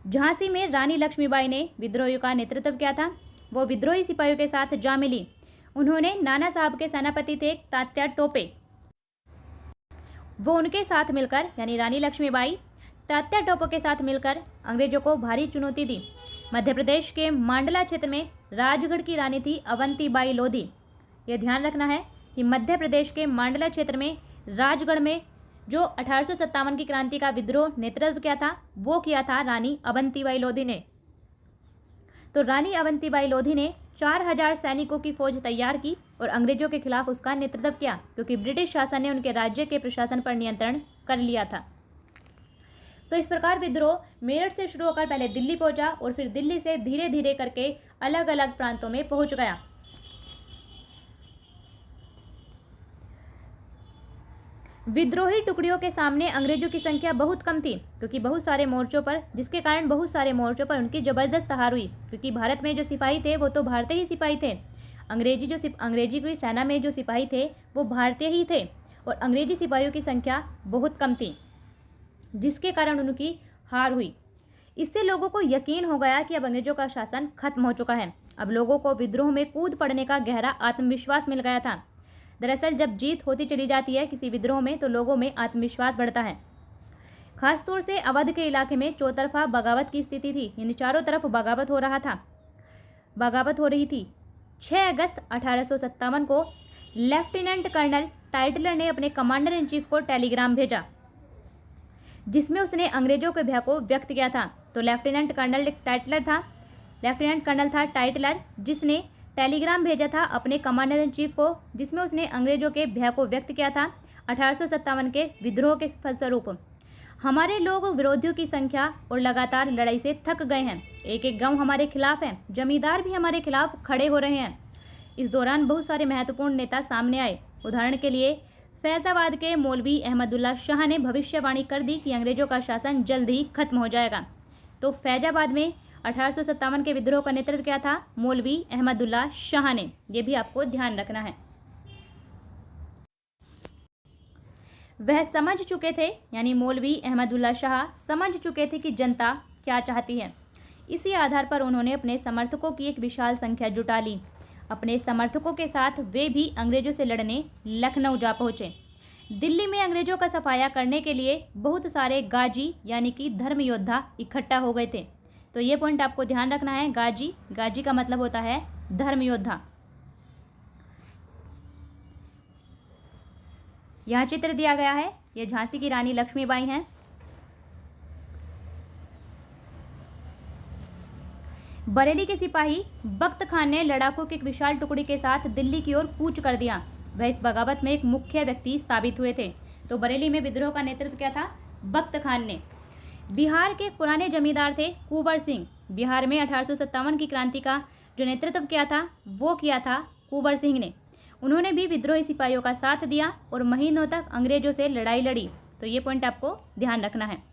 [SPEAKER 1] झांसी में रानी लक्ष्मीबाई ने विद्रोहियों का नेतृत्व किया था। वो विद्रोही सिपाहियों के साथ जा मिली। उन्होंने नाना साहब के सेनापति थे तात्या टोपे, वो उनके साथ मिलकर यानी रानी लक्ष्मीबाई तात्या टोपे के साथ मिलकर अंग्रेजों को भारी चुनौती दी। मध्य प्रदेश के मांडला क्षेत्र में राजगढ़ की रानी थी अवंतीबाई लोधी। यह ध्यान रखना है कि मध्य प्रदेश के मांडला क्षेत्र में राजगढ़ में जो 1857 की क्रांति का विद्रोह नेतृत्व किया था वो किया था रानी अवंतीबाई लोधी ने। तो रानी अवंतीबाई लोधी ने 4000 सैनिकों की फौज तैयार की और अंग्रेजों के खिलाफ उसका नेतृत्व किया, क्योंकि ब्रिटिश शासन ने उनके राज्य के प्रशासन पर नियंत्रण कर लिया था। तो इस प्रकार विद्रोह मेरठ से शुरू होकर पहले दिल्ली पहुंचा और फिर दिल्ली से धीरे धीरे करके अलग अलग प्रांतों में पहुंच गया। विद्रोही टुकड़ियों के सामने अंग्रेजों की संख्या बहुत कम थी, क्योंकि बहुत सारे मोर्चों पर, जिसके कारण बहुत सारे मोर्चों पर उनकी जबरदस्त हार हुई, क्योंकि भारत में जो सिपाही थे वो तो भारतीय ही सिपाही थे। अंग्रेजी की सेना में जो सिपाही थे वो भारतीय ही थे और अंग्रेजी सिपाहियों की संख्या बहुत कम थी, जिसके कारण उनकी हार हुई। इससे लोगों को यकीन हो गया कि अब अंग्रेजों का शासन खत्म हो चुका है। अब लोगों को विद्रोह में कूद पड़ने का गहरा आत्मविश्वास मिल गया था। दरअसल जब जीत होती चली जाती है किसी विद्रोह में तो लोगों में आत्मविश्वास बढ़ता है। खासतौर से अवध के इलाके में चौतरफा बगावत की स्थिति थी, यानी चारों तरफ बगावत हो रही थी। 6 अगस्त 1857 को लेफ्टिनेंट कर्नल टाइटलर ने अपने कमांडर इन चीफ को टेलीग्राम भेजा, जिसमें उसने अंग्रेजों के भय को व्यक्त किया था। तो लेफ्टिनेंट कर्नल था टाइटलर, जिसने टेलीग्राम भेजा था अपने कमांडर इन चीफ को, जिसमें उसने अंग्रेजों के भय को व्यक्त किया था 1857 के विद्रोह के फलस्वरूप। हमारे लोग विरोधियों की संख्या और लगातार लड़ाई से थक गए हैं। एक एक गांव हमारे खिलाफ है, जमींदार भी हमारे खिलाफ खड़े हो रहे हैं। इस दौरान बहुत सारे महत्वपूर्ण नेता सामने आए। उदाहरण के लिए फैजाबाद के मौलवी अहमदुल्ला शाह ने भविष्यवाणी कर दी कि अंग्रेजों का शासन जल्द ही खत्म हो जाएगा। तो फैजाबाद में 1857 के विद्रोह का नेतृत्व किया था मौलवी अहमदुल्ला शाह ने। यह भी आपको ध्यान रखना है। वह समझ चुके थे, यानी मौलवी अहमदुल्ला शाह समझ चुके थे कि जनता क्या चाहती है। इसी आधार पर उन्होंने अपने समर्थकों की एक विशाल संख्या जुटा ली। अपने समर्थकों के साथ वे भी अंग्रेजों से लड़ने लखनऊ जा पहुंचे। दिल्ली में अंग्रेजों का सफाया करने के लिए बहुत सारे गाजी यानी कि धर्म योद्धा इकट्ठा हो गए थे। तो ये पॉइंट आपको ध्यान रखना है। गाजी का मतलब होता है धर्म योद्धा। यहाँ चित्र दिया गया है, ये झांसी की रानी लक्ष्मीबाई हैं। बरेली के सिपाही बख्त खान ने लड़ाकों की एक विशाल टुकड़ी के साथ दिल्ली की ओर कूच कर दिया। वह इस बगावत में एक मुख्य व्यक्ति साबित हुए थे। तो बरेली में विद्रोह का नेतृत्व किया था बख्त खान ने। बिहार के पुराने जमींदार थे कुंवर सिंह। बिहार में 1857 की क्रांति का जो नेतृत्व किया था वो किया था कुंवर सिंह ने। उन्होंने भी विद्रोही सिपाहियों का साथ दिया और महीनों तक अंग्रेजों से लड़ाई लड़ी। तो ये पॉइंट आपको ध्यान रखना है।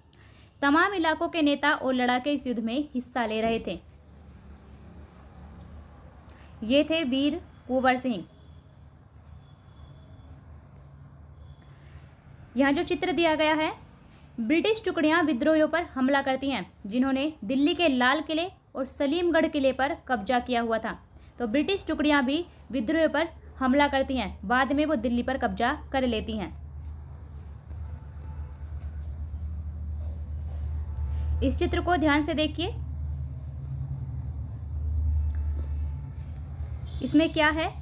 [SPEAKER 1] तमाम इलाकों के नेता और लड़ाके इस युद्ध में हिस्सा ले रहे थे। ये थे वीर कुंवर सिंह। यहाँ जो चित्र दिया गया है, ब्रिटिश टुकड़ियां विद्रोहियों पर हमला करती हैं, जिन्होंने दिल्ली के लाल किले और सलीमगढ़ किले पर कब्जा किया हुआ था। तो ब्रिटिश टुकड़ियां भी विद्रोहियों पर हमला करती हैं, बाद में वो दिल्ली पर कब्जा कर लेती हैं। इस चित्र को ध्यान से देखिए। इसमें क्या है,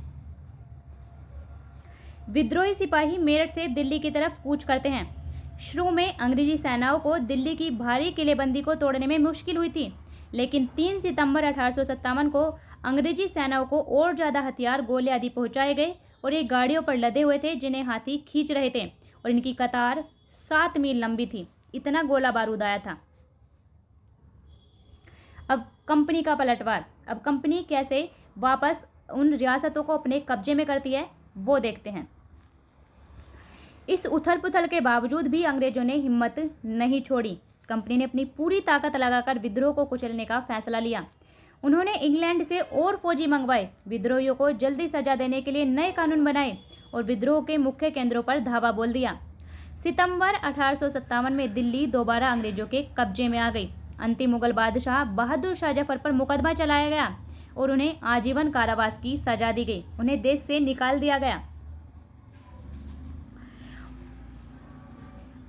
[SPEAKER 1] विद्रोही सिपाही मेरठ से दिल्ली की तरफ कूच करते हैं। शुरू में अंग्रेजी सेनाओं को दिल्ली की भारी किलेबंदी को तोड़ने में मुश्किल हुई थी, लेकिन 3 सितंबर 1857 को अंग्रेजी सेनाओं को और ज़्यादा हथियार, गोले आदि पहुंचाए गए और ये गाड़ियों पर लदे हुए थे जिन्हें हाथी खींच रहे थे और इनकी कतार 7 मील लंबी थी। इतना गोला बारूद आया था। अब कंपनी का पलटवार। अब कंपनी कैसे वापस उन रियासतों को अपने कब्जे में करती है वो देखते हैं। इस उथल पुथल के बावजूद भी अंग्रेजों ने हिम्मत नहीं छोड़ी। कंपनी ने अपनी पूरी ताकत लगाकर विद्रोह को कुचलने का फैसला लिया। उन्होंने इंग्लैंड से और फौजी मंगवाए, विद्रोहियों को जल्दी सजा देने के लिए नए कानून बनाए और विद्रोह के मुख्य केंद्रों पर धावा बोल दिया। सितंबर 1857 में दिल्ली दोबारा अंग्रेजों के कब्जे में आ गई। अंतिम मुगल बादशाह बहादुर शाह जफर पर मुकदमा चलाया गया और उन्हें आजीवन कारावास की सजा दी गई। उन्हें देश से निकाल दिया गया।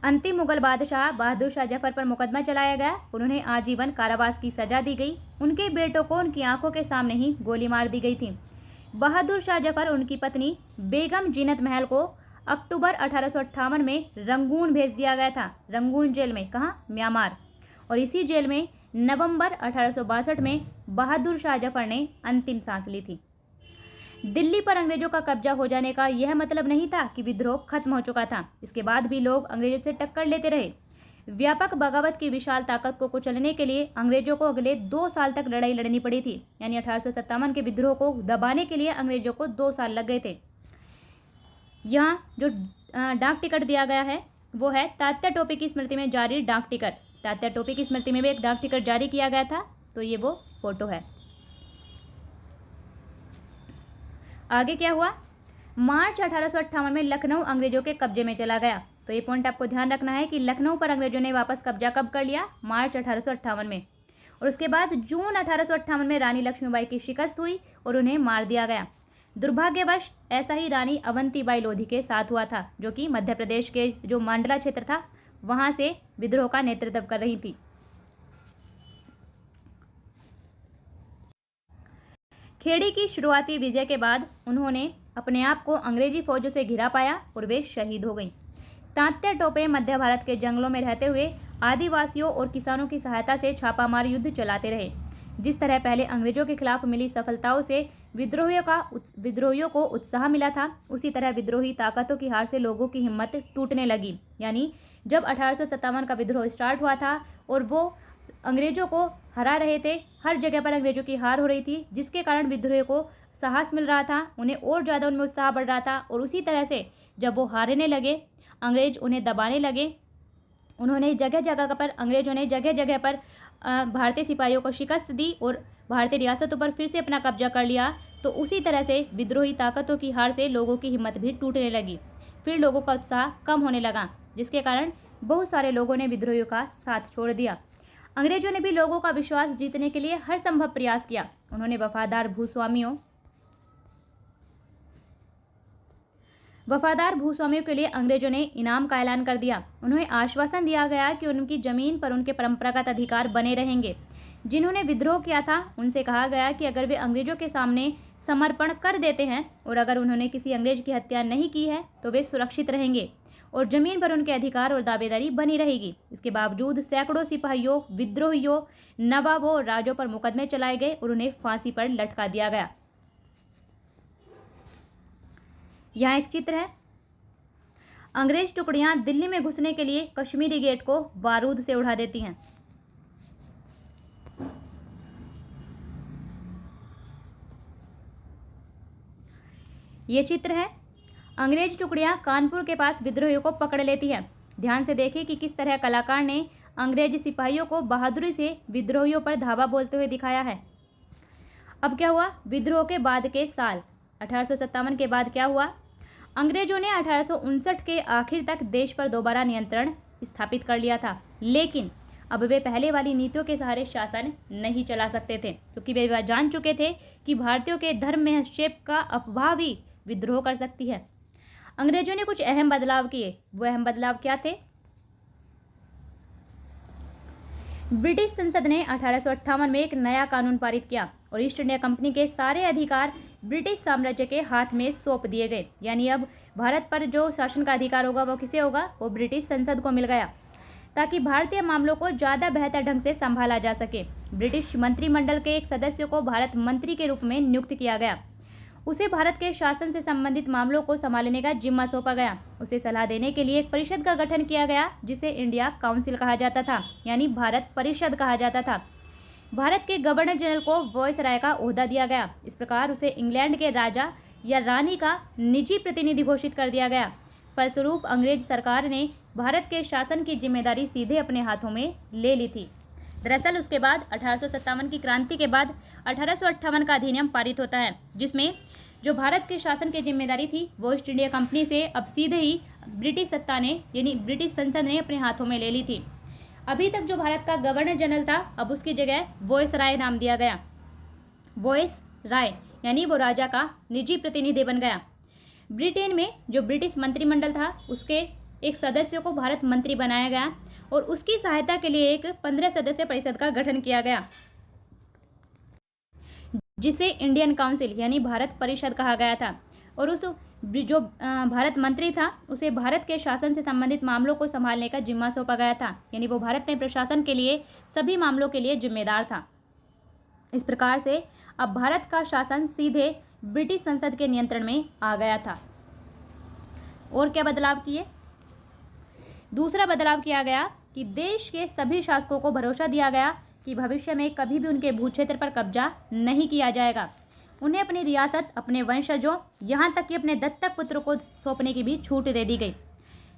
[SPEAKER 1] अंतिम मुगल बादशाह बहादुर शाह जफर पर मुकदमा चलाया गया, उन्होंने आजीवन कारावास की सजा दी गई। उनके बेटों को उनकी आंखों के सामने ही गोली मार दी गई थी। बहादुर शाह जफर और उनकी पत्नी बेगम जीनत महल को अक्टूबर 1858 में रंगून भेज दिया गया था। रंगून जेल में, कहाँ? म्यांमार। और इसी जेल में नवंबर 1862 में बहादुर शाह जफर ने अंतिम सांस ली थी। दिल्ली पर अंग्रेजों का कब्जा हो जाने का यह मतलब नहीं था कि विद्रोह खत्म हो चुका था। इसके बाद भी लोग अंग्रेजों से टक्कर लेते रहे। व्यापक बगावत की विशाल ताकत को कुचलने के लिए अंग्रेजों को अगले 2 साल तक लड़ाई लड़नी पड़ी थी। यानी 1857 के विद्रोह को दबाने के लिए अंग्रेजों को 2 साल लग गए थे। यहाँ जो डाक टिकट दिया गया है वो है तात्या टोपे की स्मृति में जारी डाक टिकट। तात्या टोपे की स्मृति में भी एक डाक टिकट जारी किया गया था, तो ये वो फोटो है। आगे क्या हुआ? मार्च 1858 में लखनऊ अंग्रेजों के कब्जे में चला गया। तो ये पॉइंट आपको ध्यान रखना है कि लखनऊ पर अंग्रेजों ने वापस कब्जा कब कर लिया? मार्च 1858 में। और उसके बाद जून 1858 में रानी लक्ष्मीबाई की शिकस्त हुई और उन्हें मार दिया गया। दुर्भाग्यवश ऐसा ही रानी अवंतीबाई लोधी के साथ हुआ था, जो कि मध्य प्रदेश के जो मांडला क्षेत्र था वहां से विद्रोह का नेतृत्व कर रही थी। खेड़ी की शुरुआती विजय के बाद उन्होंने अपने आप को अंग्रेजी फौजों से घिरा पाया और वे शहीद हो गईं। तात्या टोपे मध्य भारत के जंगलों में रहते हुए आदिवासियों और किसानों की सहायता से छापामार युद्ध चलाते रहे। जिस तरह पहले अंग्रेजों के खिलाफ मिली सफलताओं से विद्रोहियों को उत्साह मिला था, उसी तरह विद्रोही ताकतों की हार से लोगों की हिम्मत टूटने लगी। यानी जब 1857 का विद्रोह स्टार्ट हुआ था और वो अंग्रेजों को हरा रहे थे, हर जगह पर अंग्रेजों की हार हो रही थी, जिसके कारण विद्रोहियों को साहस मिल रहा था, उन्हें और ज़्यादा उनमें उत्साह बढ़ रहा था। और उसी तरह से जब वो हारने लगे, अंग्रेज उन्हें दबाने लगे, उन्होंने जगह जगह पर अंग्रेजों ने जगह जगह पर भारतीय सिपाहियों को शिकस्त दी और भारतीय रियासतों पर फिर से अपना कब्जा कर लिया। तो उसी तरह से विद्रोही ताकतों की हार से लोगों की हिम्मत भी टूटने लगी। फिर लोगों का उत्साह कम होने लगा, जिसके कारण बहुत सारे लोगों ने विद्रोहियों का साथ छोड़ दिया। अंग्रेजों ने भी लोगों का विश्वास जीतने के लिए हर संभव प्रयास किया। उन्होंने वफादार भूस्वामियों के लिए अंग्रेजों ने इनाम का ऐलान कर दिया। उन्हें आश्वासन दिया गया कि उनकी जमीन पर उनके परंपरागत अधिकार बने रहेंगे। जिन्होंने विद्रोह किया था उनसे कहा गया कि अगर वे अंग्रेजों के सामने समर्पण कर देते हैं और अगर उन्होंने किसी अंग्रेज की हत्या नहीं की है तो वे सुरक्षित रहेंगे और जमीन पर उनके अधिकार और दावेदारी बनी रहेगी। इसके बावजूद सैकड़ों सिपाहियों, विद्रोहियों, नवाबों और राजों पर मुकदमे चलाए गए और उन्हें फांसी पर लटका दिया गया। यहाँ एक चित्र है। अंग्रेज टुकड़ियां दिल्ली में घुसने के लिए कश्मीरी गेट को बारूद से उड़ा देती हैं। ये चित्र है। अंग्रेज टुकड़ियां कानपुर के पास विद्रोहियों को पकड़ लेती हैं। ध्यान से देखिए कि किस तरह कलाकार ने अंग्रेज सिपाहियों को बहादुरी से विद्रोहियों पर धावा बोलते हुए दिखाया है। अब क्या हुआ? विद्रोह के बाद के साल 1857 के बाद क्या हुआ? अंग्रेजों ने 1859 के आखिर तक देश पर दोबारा नियंत्रण स्थापित कर लिया था, लेकिन अब वे पहले वाली नीतियों के सहारे शासन नहीं चला सकते थे, क्योंकि वे जान चुके थे कि भारतीयों के धर्म में हस्तक्षेप का अफवाह ही विद्रोह कर सकती है। अंग्रेजों ने कुछ अहम बदलाव किए। वो अहम बदलाव क्या थे? ब्रिटिश संसद ने 1858 में एक नया कानून पारित किया और ईस्ट इंडिया कंपनी के सारे अधिकार ब्रिटिश साम्राज्य के हाथ में सौंप दिए गए। यानी अब भारत पर जो शासन का अधिकार होगा वो किसे होगा? वो ब्रिटिश संसद को मिल गया। ताकि भारतीय मामलों को ज़्यादा बेहतर ढंग से संभाला जा सके। ब्रिटिश मंत्रिमंडल के एक सदस्य को भारत मंत्री के रूप में नियुक्त किया गया। उसे भारत के शासन से संबंधित मामलों को संभालने का जिम्मा सौंपा गया। उसे सलाह देने के लिए एक परिषद का गठन किया गया, जिसे इंडिया काउंसिल कहा जाता था, यानी भारत परिषद कहा जाता था। भारत के गवर्नर जनरल को वायसराय का ओहदा दिया गया। इस प्रकार उसे इंग्लैंड के राजा या रानी का निजी प्रतिनिधि घोषित कर दिया गया। फलस्वरूप अंग्रेज सरकार ने भारत के शासन की जिम्मेदारी सीधे अपने हाथों में ले ली थी। दरअसल उसके बाद 1857 की क्रांति के बाद 1858 का अधिनियम पारित होता है, जिसमें जो भारत के शासन की जिम्मेदारी थी वो ईस्ट इंडिया कंपनी से अब सीधे ही ब्रिटिश सत्ता ने, यानी ब्रिटिश संसद ने अपने हाथों में ले ली थी। अभी तक जो भारत का गवर्नर जनरल था, अब उसकी जगह वायसराय नाम दिया गया। वायसराय यानी वो राजा का निजी प्रतिनिधि बन गया। ब्रिटेन में जो ब्रिटिश मंत्रिमंडल था, उसके एक सदस्य को भारत मंत्री बनाया गया और उसकी सहायता के लिए एक 15 सदस्य परिषद का गठन किया गया, जिसे इंडियन काउंसिल यानी भारत परिषद कहा गया था। और उस जो भारत मंत्री था, उसे भारत के शासन से संबंधित मामलों को संभालने का जिम्मा सौंपा गया था, यानी वो भारत में प्रशासन के लिए सभी मामलों के लिए जिम्मेदार था। इस प्रकार से अब भारत का शासन सीधे ब्रिटिश संसद के नियंत्रण में आ गया था। और क्या बदलाव किए? दूसरा बदलाव किया गया कि देश के सभी शासकों को भरोसा दिया गया कि भविष्य में कभी भी उनके भूक्षेत्र पर कब्जा नहीं किया जाएगा। उन्हें अपनी रियासत अपने वंशजों, यहाँ तक कि अपने दत्तक पुत्रों को सौंपने की भी छूट दे दी गई,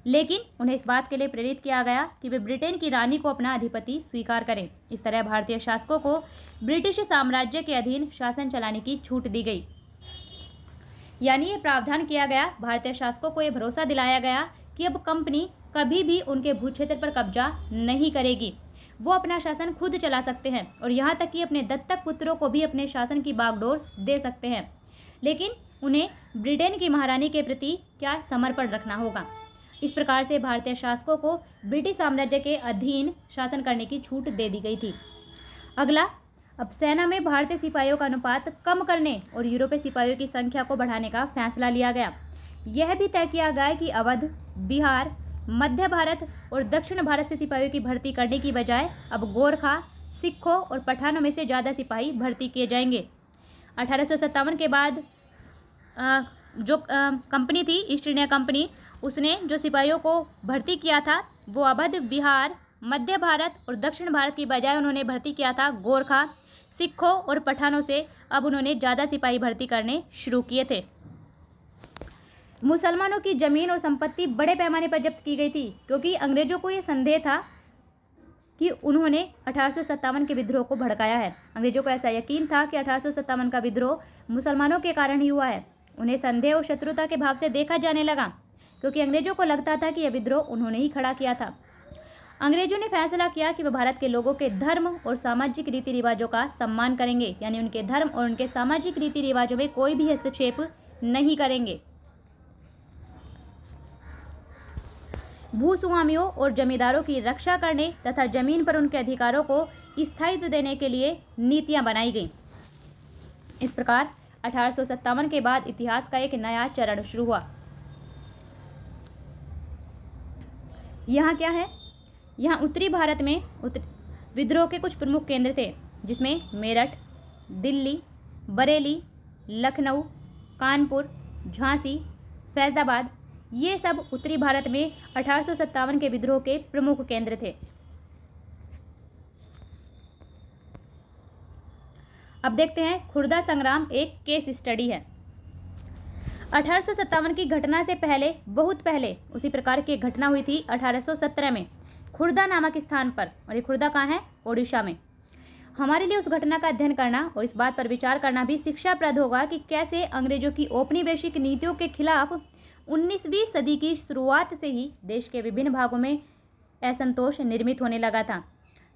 [SPEAKER 1] लेकिन उन्हें इस बात के लिए प्रेरित किया गया कि वे ब्रिटेन की रानी को अपना अधिपति स्वीकार करें। इस तरह भारतीय शासकों को ब्रिटिश साम्राज्य के अधीन शासन चलाने की छूट दी गई। यानी ये प्रावधान किया गया, भारतीय शासकों को यह भरोसा दिलाया गया कि अब कंपनी कभी भी उनके भूक्षेत्र पर कब्जा नहीं करेगी। वो अपना शासन खुद चला सकते हैं और यहाँ तक कि अपने दत्तक पुत्रों को भी अपने शासन की बागडोर दे सकते हैं, लेकिन उन्हें ब्रिटेन की महारानी के प्रति क्या समर्पण रखना होगा। इस प्रकार से भारतीय शासकों को ब्रिटिश साम्राज्य के अधीन शासन करने की छूट दे दी गई थी। अगला, अब सेना में भारतीय सिपाहियों का अनुपात कम करने और यूरोपीय सिपाहियों की संख्या को बढ़ाने का फैसला लिया गया। यह भी तय किया गया कि अवध, बिहार, मध्य भारत और दक्षिण भारत से सिपाहियों की भर्ती करने की बजाय अब गोरखा, सिखों और पठानों में से ज़्यादा सिपाही भर्ती किए जाएंगे। 1857 के बाद जो कंपनी थी, ईस्ट इंडिया कंपनी, उसने जो सिपाहियों को भर्ती किया था वो अवध, बिहार, मध्य भारत और दक्षिण भारत की बजाय उन्होंने भर्ती किया था गोरखा, सिखों और पठानों से। अब उन्होंने ज़्यादा सिपाही भर्ती करने शुरू किए थे। मुसलमानों की ज़मीन और संपत्ति बड़े पैमाने पर जब्त की गई थी, क्योंकि अंग्रेजों को ये संदेह था कि उन्होंने 1857 के विद्रोह को भड़काया है। अंग्रेजों को ऐसा यकीन था कि 1857 का विद्रोह मुसलमानों के कारण ही हुआ है। उन्हें संदेह और शत्रुता के भाव से देखा जाने लगा, क्योंकि अंग्रेजों को लगता था कि यह विद्रोह उन्होंने ही खड़ा किया था। अंग्रेजों ने फैसला किया कि वह भारत के लोगों के धर्म और सामाजिक रीति रिवाजों का सम्मान करेंगे, यानी उनके धर्म और उनके सामाजिक रीति रिवाजों में कोई भी हस्तक्षेप नहीं करेंगे। भूस्वामियों और जमींदारों की रक्षा करने तथा जमीन पर उनके अधिकारों को स्थायित्व देने के लिए नीतियां बनाई गईं। इस प्रकार 1857 के बाद इतिहास का एक नया चरण शुरू हुआ। यहाँ क्या है? यहाँ उत्तरी भारत में विद्रोह के कुछ प्रमुख केंद्र थे, जिसमें मेरठ, दिल्ली, बरेली, लखनऊ, कानपुर, झांसी, फैजाबाद, ये सब उत्तरी भारत में 1857 के विद्रोह के प्रमुख केंद्र थे। अब देखते हैं खुर्दा संग्राम एक केस स्टडी है। 1857 की घटना से पहले, बहुत पहले, उसी प्रकार की एक घटना हुई थी 1817 में खुर्दा नामक स्थान पर, और ये खुर्दा कहाँ है? ओडिशा में। हमारे लिए उस घटना का अध्ययन करना और इस बात पर विचार करना भी शिक्षाप्रद होगा कि कैसे अंग्रेजों की औपनिवेशिक नीतियों के खिलाफ 19वीं सदी की शुरुआत से ही देश के विभिन्न भागों में असंतोष निर्मित होने लगा था।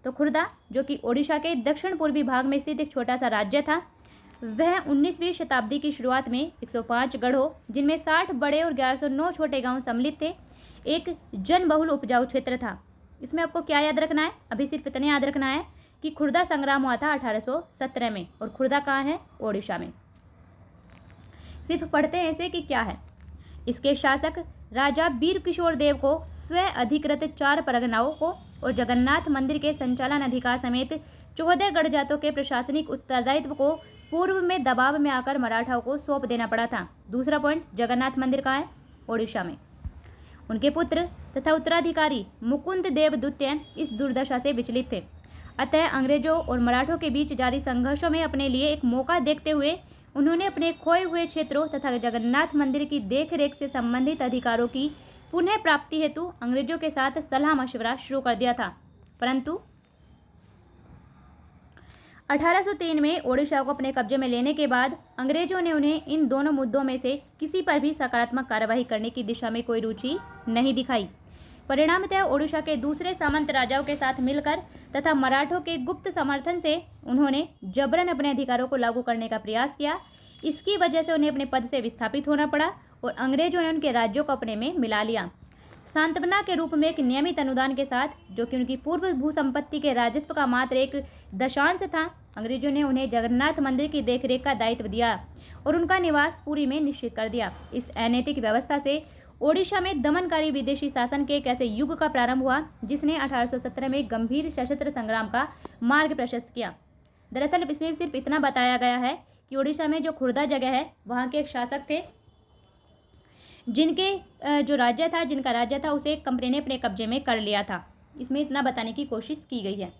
[SPEAKER 1] तो खुर्दा, जो कि ओडिशा के दक्षिण पूर्वी भाग में स्थित एक छोटा सा राज्य था, वह 19वीं शताब्दी की शुरुआत में 105 गढ़ों, जिनमें 60 बड़े और 1109 छोटे गांव सम्मिलित थे, एक जनबहुल उपजाऊ क्षेत्र था। इसमें आपको क्या याद रखना है? अभी सिर्फ इतने याद रखना है कि खुर्दा संग्राम हुआ था 1817 में, और खुर्दा कहाँ है? ओडिशा में। सिर्फ पढ़ते हैं ऐसे कि क्या है। इसके शासक राजा वीर किशोर देव को स्व अधिकृत 4 परगनाओं को और जगन्नाथ मंदिर के संचालन अधिकार समेत 14 गणजातों के प्रशासनिक उत्तरदायित्व को पूर्व में दबाव में आकर मराठाओं को सौंप देना पड़ा था। दूसरा पॉइंट, जगन्नाथ मंदिर कहाँ है? ओडिशा में। उनके पुत्र तथा उत्तराधिकारी मुकुंद देव द्वितीय इस दुर्दशा से विचलित थे। अतः अंग्रेजों और मराठों के बीच जारी संघर्षों में अपने लिए एक मौका देखते हुए उन्होंने अपने खोए हुए क्षेत्रों तथा जगन्नाथ मंदिर की देखरेख से संबंधित अधिकारों की पुनः प्राप्ति हेतु अंग्रेजों के साथ सलाह मशवरा शुरू कर दिया था। परंतु 1803 में ओडिशा को अपने कब्जे में लेने के बाद अंग्रेजों ने उन्हें इन दोनों मुद्दों में से किसी पर भी सकारात्मक कार्रवाई करने की दिशा में कोई रुचि नहीं दिखाई। परिणामतः ओडिशा के दूसरे सामंत राजाओं के साथ मिलकर तथा मराठों के गुप्त समर्थन से उन्होंने जबरन अपने अधिकारों को लागू करने का प्रयास किया। इसकी वजह से उन्हें अपने पद से विस्थापित होना पड़ा और अंग्रेजों ने उनके राज्यों को अपने में मिला लिया। सांत्वना के रूप में एक नियमित अनुदान के साथ, जो कि उनकी पूर्व भूसंपत्ति के राजस्व का मात्र एक दशांश था, अंग्रेजों ने उन्हें जगन्नाथ मंदिर की देखरेख का दायित्व दिया और उनका निवास पुरी में निश्चित कर दिया। इस अनैतिक व्यवस्था से ओडिशा में दमनकारी विदेशी शासन के एक ऐसे युग का प्रारंभ हुआ जिसने 1817 में गंभीर सशस्त्र संग्राम का मार्ग प्रशस्त किया। दरअसल इसमें सिर्फ इतना बताया गया है कि ओडिशा में जो खुर्दा जगह है वहाँ के एक शासक थे जिनका राज्य था उसे कंपनी ने अपने कब्जे में कर लिया था। इसमें इतना बताने की कोशिश की गई है,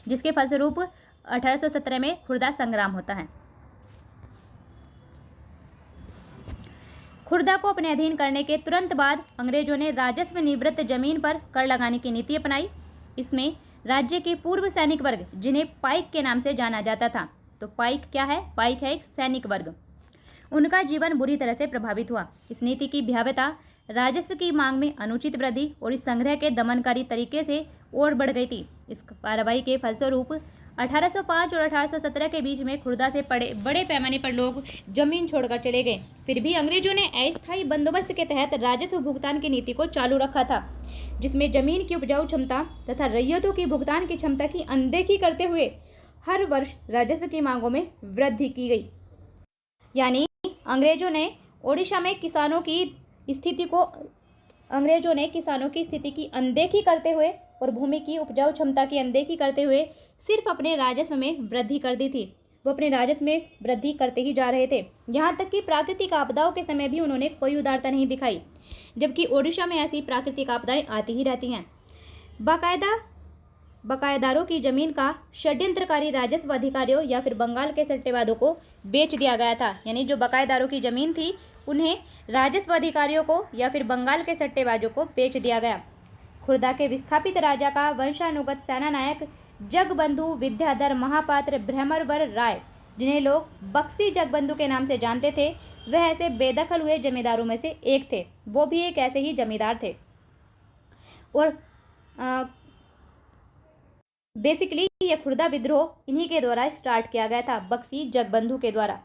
[SPEAKER 1] जिसके फलस्वरूप 1817 में खुर्दा संग्राम होता है। खुर्दा को अपने अधीन करने के तुरंत बाद अंग्रेजों ने राजस्व निवृत्त जमीन पर कर लगाने की नीति अपनाई। इसमें राज्य के पूर्व सैनिक वर्ग, जिन्हें पाइक के नाम से जाना जाता था, तो पाइक क्या है? पाइक है एक सैनिक वर्ग। उनका जीवन बुरी तरह से प्रभावित हुआ। इस नीति की भयावहता राजस्व की मांग में अनुचित वृद्धि और इस संग्रह के दमनकारी तरीके से और बढ़ गई थी। इस कार्रवाई के फलस्वरूप 1805 और 1817 के बीच में खुर्दा से बड़े पैमाने पर लोग जमीन छोड़कर चले गए। फिर भी अंग्रेजों ने अस्थायी बंदोबस्त के तहत राजस्व भुगतान की नीति को चालू रखा था, जिसमें जमीन की उपजाऊ क्षमता तथा रैयतों की भुगतान की क्षमता की अनदेखी करते हुए हर वर्ष राजस्व की मांगों में वृद्धि की गई। यानी अंग्रेजों ने किसानों की स्थिति की अनदेखी करते हुए और भूमि की उपजाऊ क्षमता की अनदेखी करते हुए सिर्फ अपने राजस्व में वृद्धि कर दी थी। वो अपने राजस्व में वृद्धि करते ही जा रहे थे। यहाँ तक कि प्राकृतिक आपदाओं के समय भी उन्होंने कोई उदारता नहीं दिखाई, जबकि ओडिशा में ऐसी प्राकृतिक आपदाएं आती ही रहती हैं। बकायेदारों की जमीन का षड्यंत्रकारी राजस्व अधिकारियों या फिर बंगाल के सट्टेबाजों को बेच दिया गया था। यानी जो बकायेदारों की जमीन थी उन्हें राजस्व अधिकारियों को या फिर बंगाल के सट्टेबाजों को बेच दिया गया। खुर्दा के विस्थापित राजा का वंशानुगत सेना नायक जगबंधु विद्याधर महापात्र ब्रह्मवर राय, जिन्हें लोग बक्सी जगबंधु के नाम से जानते थे, वह ऐसे बेदखल हुए जमींदारों में से एक थे। वो भी एक ऐसे ही जमींदार थे और बेसिकली ये खुर्दा विद्रोह इन्हीं के द्वारा स्टार्ट किया गया था, बक्सी जगबंधु के द्वारा।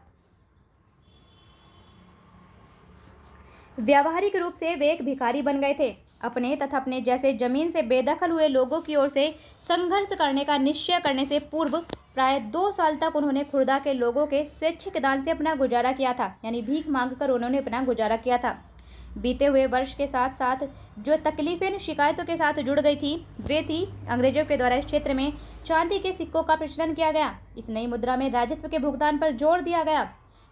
[SPEAKER 1] व्यावहारिक रूप से वे एक भिखारी बन गए थे। अपने तथा अपने जैसे जमीन से बेदखल हुए लोगों की ओर से संघर्ष करने का निश्चय करने से पूर्व प्राय 2 साल तक उन्होंने खुर्दा के लोगों के स्वैच्छिक दान से अपना गुजारा किया था। यानी भीख मांगकर उन्होंने अपना गुजारा किया था। बीते हुए वर्ष के साथ साथ जो तकलीफें शिकायतों के साथ जुड़ गई थी वे थी अंग्रेजों के द्वारा इस क्षेत्र में चांदी के सिक्कों का प्रचलन किया गया। इस नई मुद्रा में राजस्व के भुगतान पर जोर दिया गया।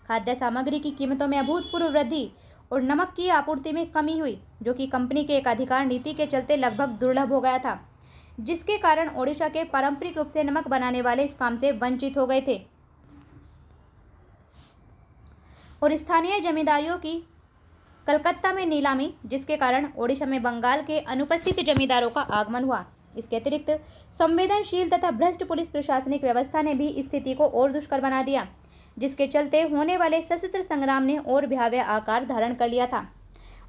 [SPEAKER 1] खाद्य सामग्री की कीमतों में अभूतपूर्व वृद्धि और नमक की आपूर्ति में कमी हुई, जो कि कंपनी के एकाधिकार नीति के चलते लगभग दुर्लभ हो गया था, जिसके कारण ओडिशा के पारंपरिक रूप से नमक बनाने वाले इस काम से वंचित हो गए थे और स्थानीय जमींदारियों की कलकत्ता में नीलामी, जिसके कारण ओडिशा में बंगाल के अनुपस्थित जमींदारों का आगमन हुआ। इसके अतिरिक्त संवेदनशील तथा भ्रष्ट पुलिस प्रशासनिक व्यवस्था ने भी स्थिति को और दुष्कर बना दिया, जिसके चलते होने वाले सशस्त्र संग्राम ने और भयावह आकार धारण कर लिया था।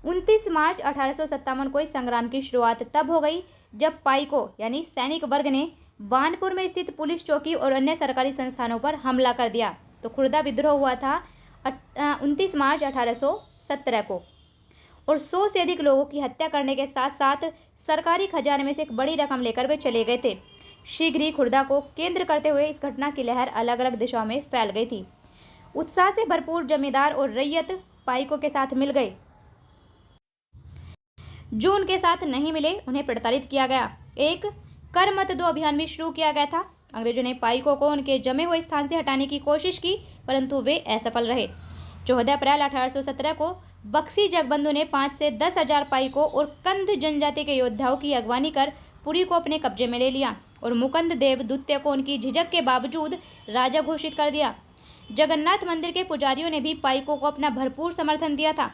[SPEAKER 1] 29 मार्च 1857 को इस संग्राम की शुरुआत तब हो गई जब पाइकों यानी सैनिक वर्ग ने बानपुर में स्थित पुलिस चौकी और अन्य सरकारी संस्थानों पर हमला कर दिया। तो खुर्दा विद्रोह हुआ था 29 मार्च 1817 को और 100 से अधिक लोगों की हत्या करने के साथ साथ सरकारी खजाने में से एक बड़ी रकम लेकर वे चले गए थे। शीघ्र ही खुर्दा को केंद्र करते हुए इस घटना की लहर अलग अलग दिशाओं में फैल गई थी। उत्साह से भरपूर जमींदार और रैयत पाइकों के साथ मिल गए। जो उनके साथ नहीं मिले उन्हें प्रताड़ित किया गया। एक कर मत दो अभियान भी शुरू किया गया था। अंग्रेजों ने पाइकों को उनके जमे हुए स्थान से हटाने की कोशिश की, परंतु वे असफल रहे। 14 अप्रैल 1817 को बक्सी जगबंधु ने 5 से 10,000 पाइकों और कंध जनजाति के योद्धाओं की अगवानी कर पुरी को अपने कब्जे में ले लिया और मुकुंद देव द्वितीय को उनकी झिझक के बावजूद राजा घोषित कर दिया। जगन्नाथ मंदिर के पुजारियों ने भी पाइकों को अपना भरपूर समर्थन दिया था।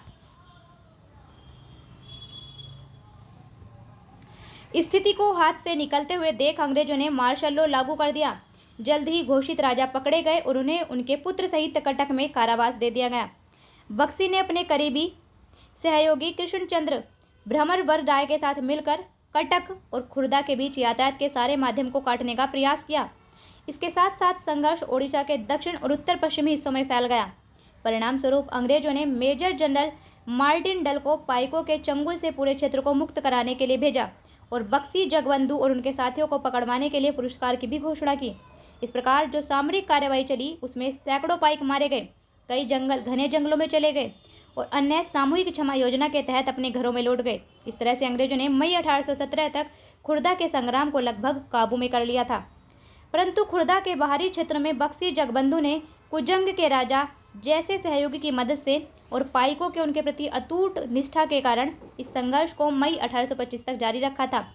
[SPEAKER 1] स्थिति को हाथ से निकलते हुए देख अंग्रेजों ने मार्शल लॉ लागू कर दिया। जल्द ही घोषित राजा पकड़े गए और उन्हें उनके पुत्र सहित कटक में कारावास दे दिया गया। बक्सी ने अपने करीबी सहयोगी कृष्णचंद्र भ्रमरवर राय के साथ मिलकर कटक और खुर्दा के बीच यातायात के सारे माध्यम को काटने का प्रयास किया। इसके साथ साथ संघर्ष ओडिशा के दक्षिण और उत्तर पश्चिमी हिस्सों में फैल गया। परिणाम स्वरूप अंग्रेजों ने मेजर जनरल मार्टिन डल को पाइकों के चंगुल से पूरे क्षेत्र को मुक्त कराने के लिए भेजा और बक्सी जगबंधु और उनके साथियों को पकड़वाने के लिए पुरस्कार की भी घोषणा की। इस प्रकार जो सामरिक कार्यवाही चली उसमें सैकड़ों पाइक मारे गए, कई घने जंगलों में चले गए और अन्य सामूहिक क्षमा योजना के तहत अपने घरों में लौट गए। इस तरह से अंग्रेजों ने मई 1817 तक खुर्दा के संग्राम को लगभग काबू में कर लिया था। परंतु खुर्दा के बाहरी क्षेत्रों में बक्सी जगबंधु ने कुजंग के राजा जैसे सहयोगी की मदद से और पाइकों के उनके प्रति अटूट निष्ठा के कारण इस संघर्ष को मई 1825 तक जारी रखा था,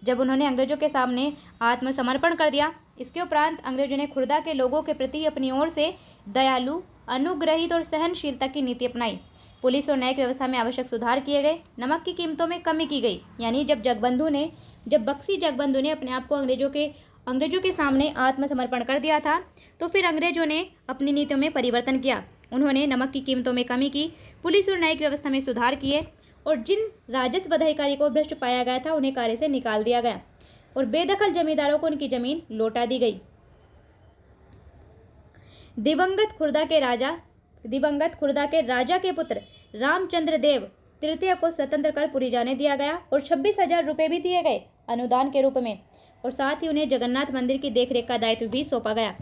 [SPEAKER 1] जब उन्होंने अंग्रेजों के सामने आत्मसमर्पण कर दिया। इसके उपरांत अंग्रेजों ने खुर्दा के लोगों के प्रति अपनी ओर से दयालु, अनुग्रहित और सहनशीलता की नीति अपनाई। पुलिस और न्यायिक व्यवस्था में आवश्यक सुधार किए गए। नमक की कीमतों में कमी की गई। यानी जब बक्सी जगबंधु ने अपने आप को अंग्रेजों के सामने आत्मसमर्पण कर दिया था, तो फिर अंग्रेजों ने अपनी नीतियों में परिवर्तन किया। उन्होंने नमक की कीमतों में कमी की, पुलिस और न्यायिक व्यवस्था में सुधार किए और जिन राजस्व अधिकारी को भ्रष्ट पाया गया था उन्हें कार्य से निकाल दिया गया और बेदखल जमींदारों को उनकी जमीन लौटा दी गई। दिवंगत खुर्दा के राजा के पुत्र रामचंद्र देव तृतीय को स्वतंत्र कर पुरी जाने दिया गया और 26,000 रुपये भी दिए गए अनुदान के रूप में और साथ ही उन्हें जगन्नाथ मंदिर की देखरेख का दायित्व भी सौंपा गया।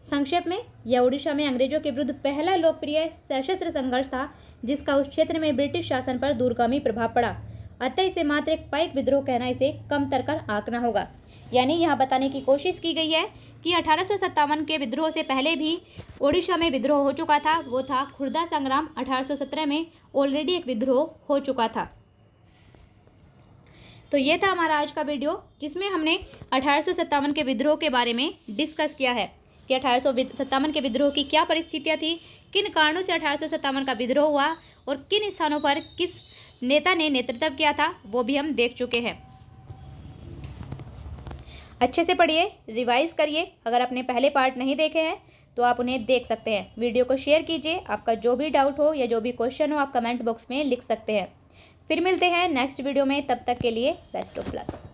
[SPEAKER 1] संक्षेप में, यह ओडिशा में अंग्रेजों के विरुद्ध पहला लोकप्रिय सशस्त्र संघर्ष था जिसका उस क्षेत्र में ब्रिटिश शासन पर दूरगामी प्रभाव पड़ा। अतः इसे मात्र एक पाइक विद्रोह कहना इसे कमतर कर आंकना होगा। यानी यहाँ बताने की कोशिश की गई है कि 1857 के विद्रोह से पहले भी ओडिशा में विद्रोह हो चुका था। वो था खुर्दा संग्राम। 1817 में ऑलरेडी एक विद्रोह हो चुका था। तो ये था हमारा आज का वीडियो जिसमें हमने 1857 के विद्रोह के बारे में डिस्कस किया है कि 1857 के विद्रोह की क्या परिस्थितियाँ थी, किन कारणों से 1857 का विद्रोह हुआ और किन स्थानों पर किस नेता ने नेतृत्व किया था, वो भी हम देख चुके हैं। अच्छे से पढ़िए, रिवाइज करिए। अगर आपने पहले पार्ट नहीं देखे हैं तो आप उन्हें देख सकते हैं। वीडियो को शेयर कीजिए। आपका जो भी डाउट हो या जो भी क्वेश्चन हो आप कमेंट बॉक्स में लिख सकते हैं। फिर मिलते हैं नेक्स्ट वीडियो में। तब तक के लिए बेस्ट ऑफ लक।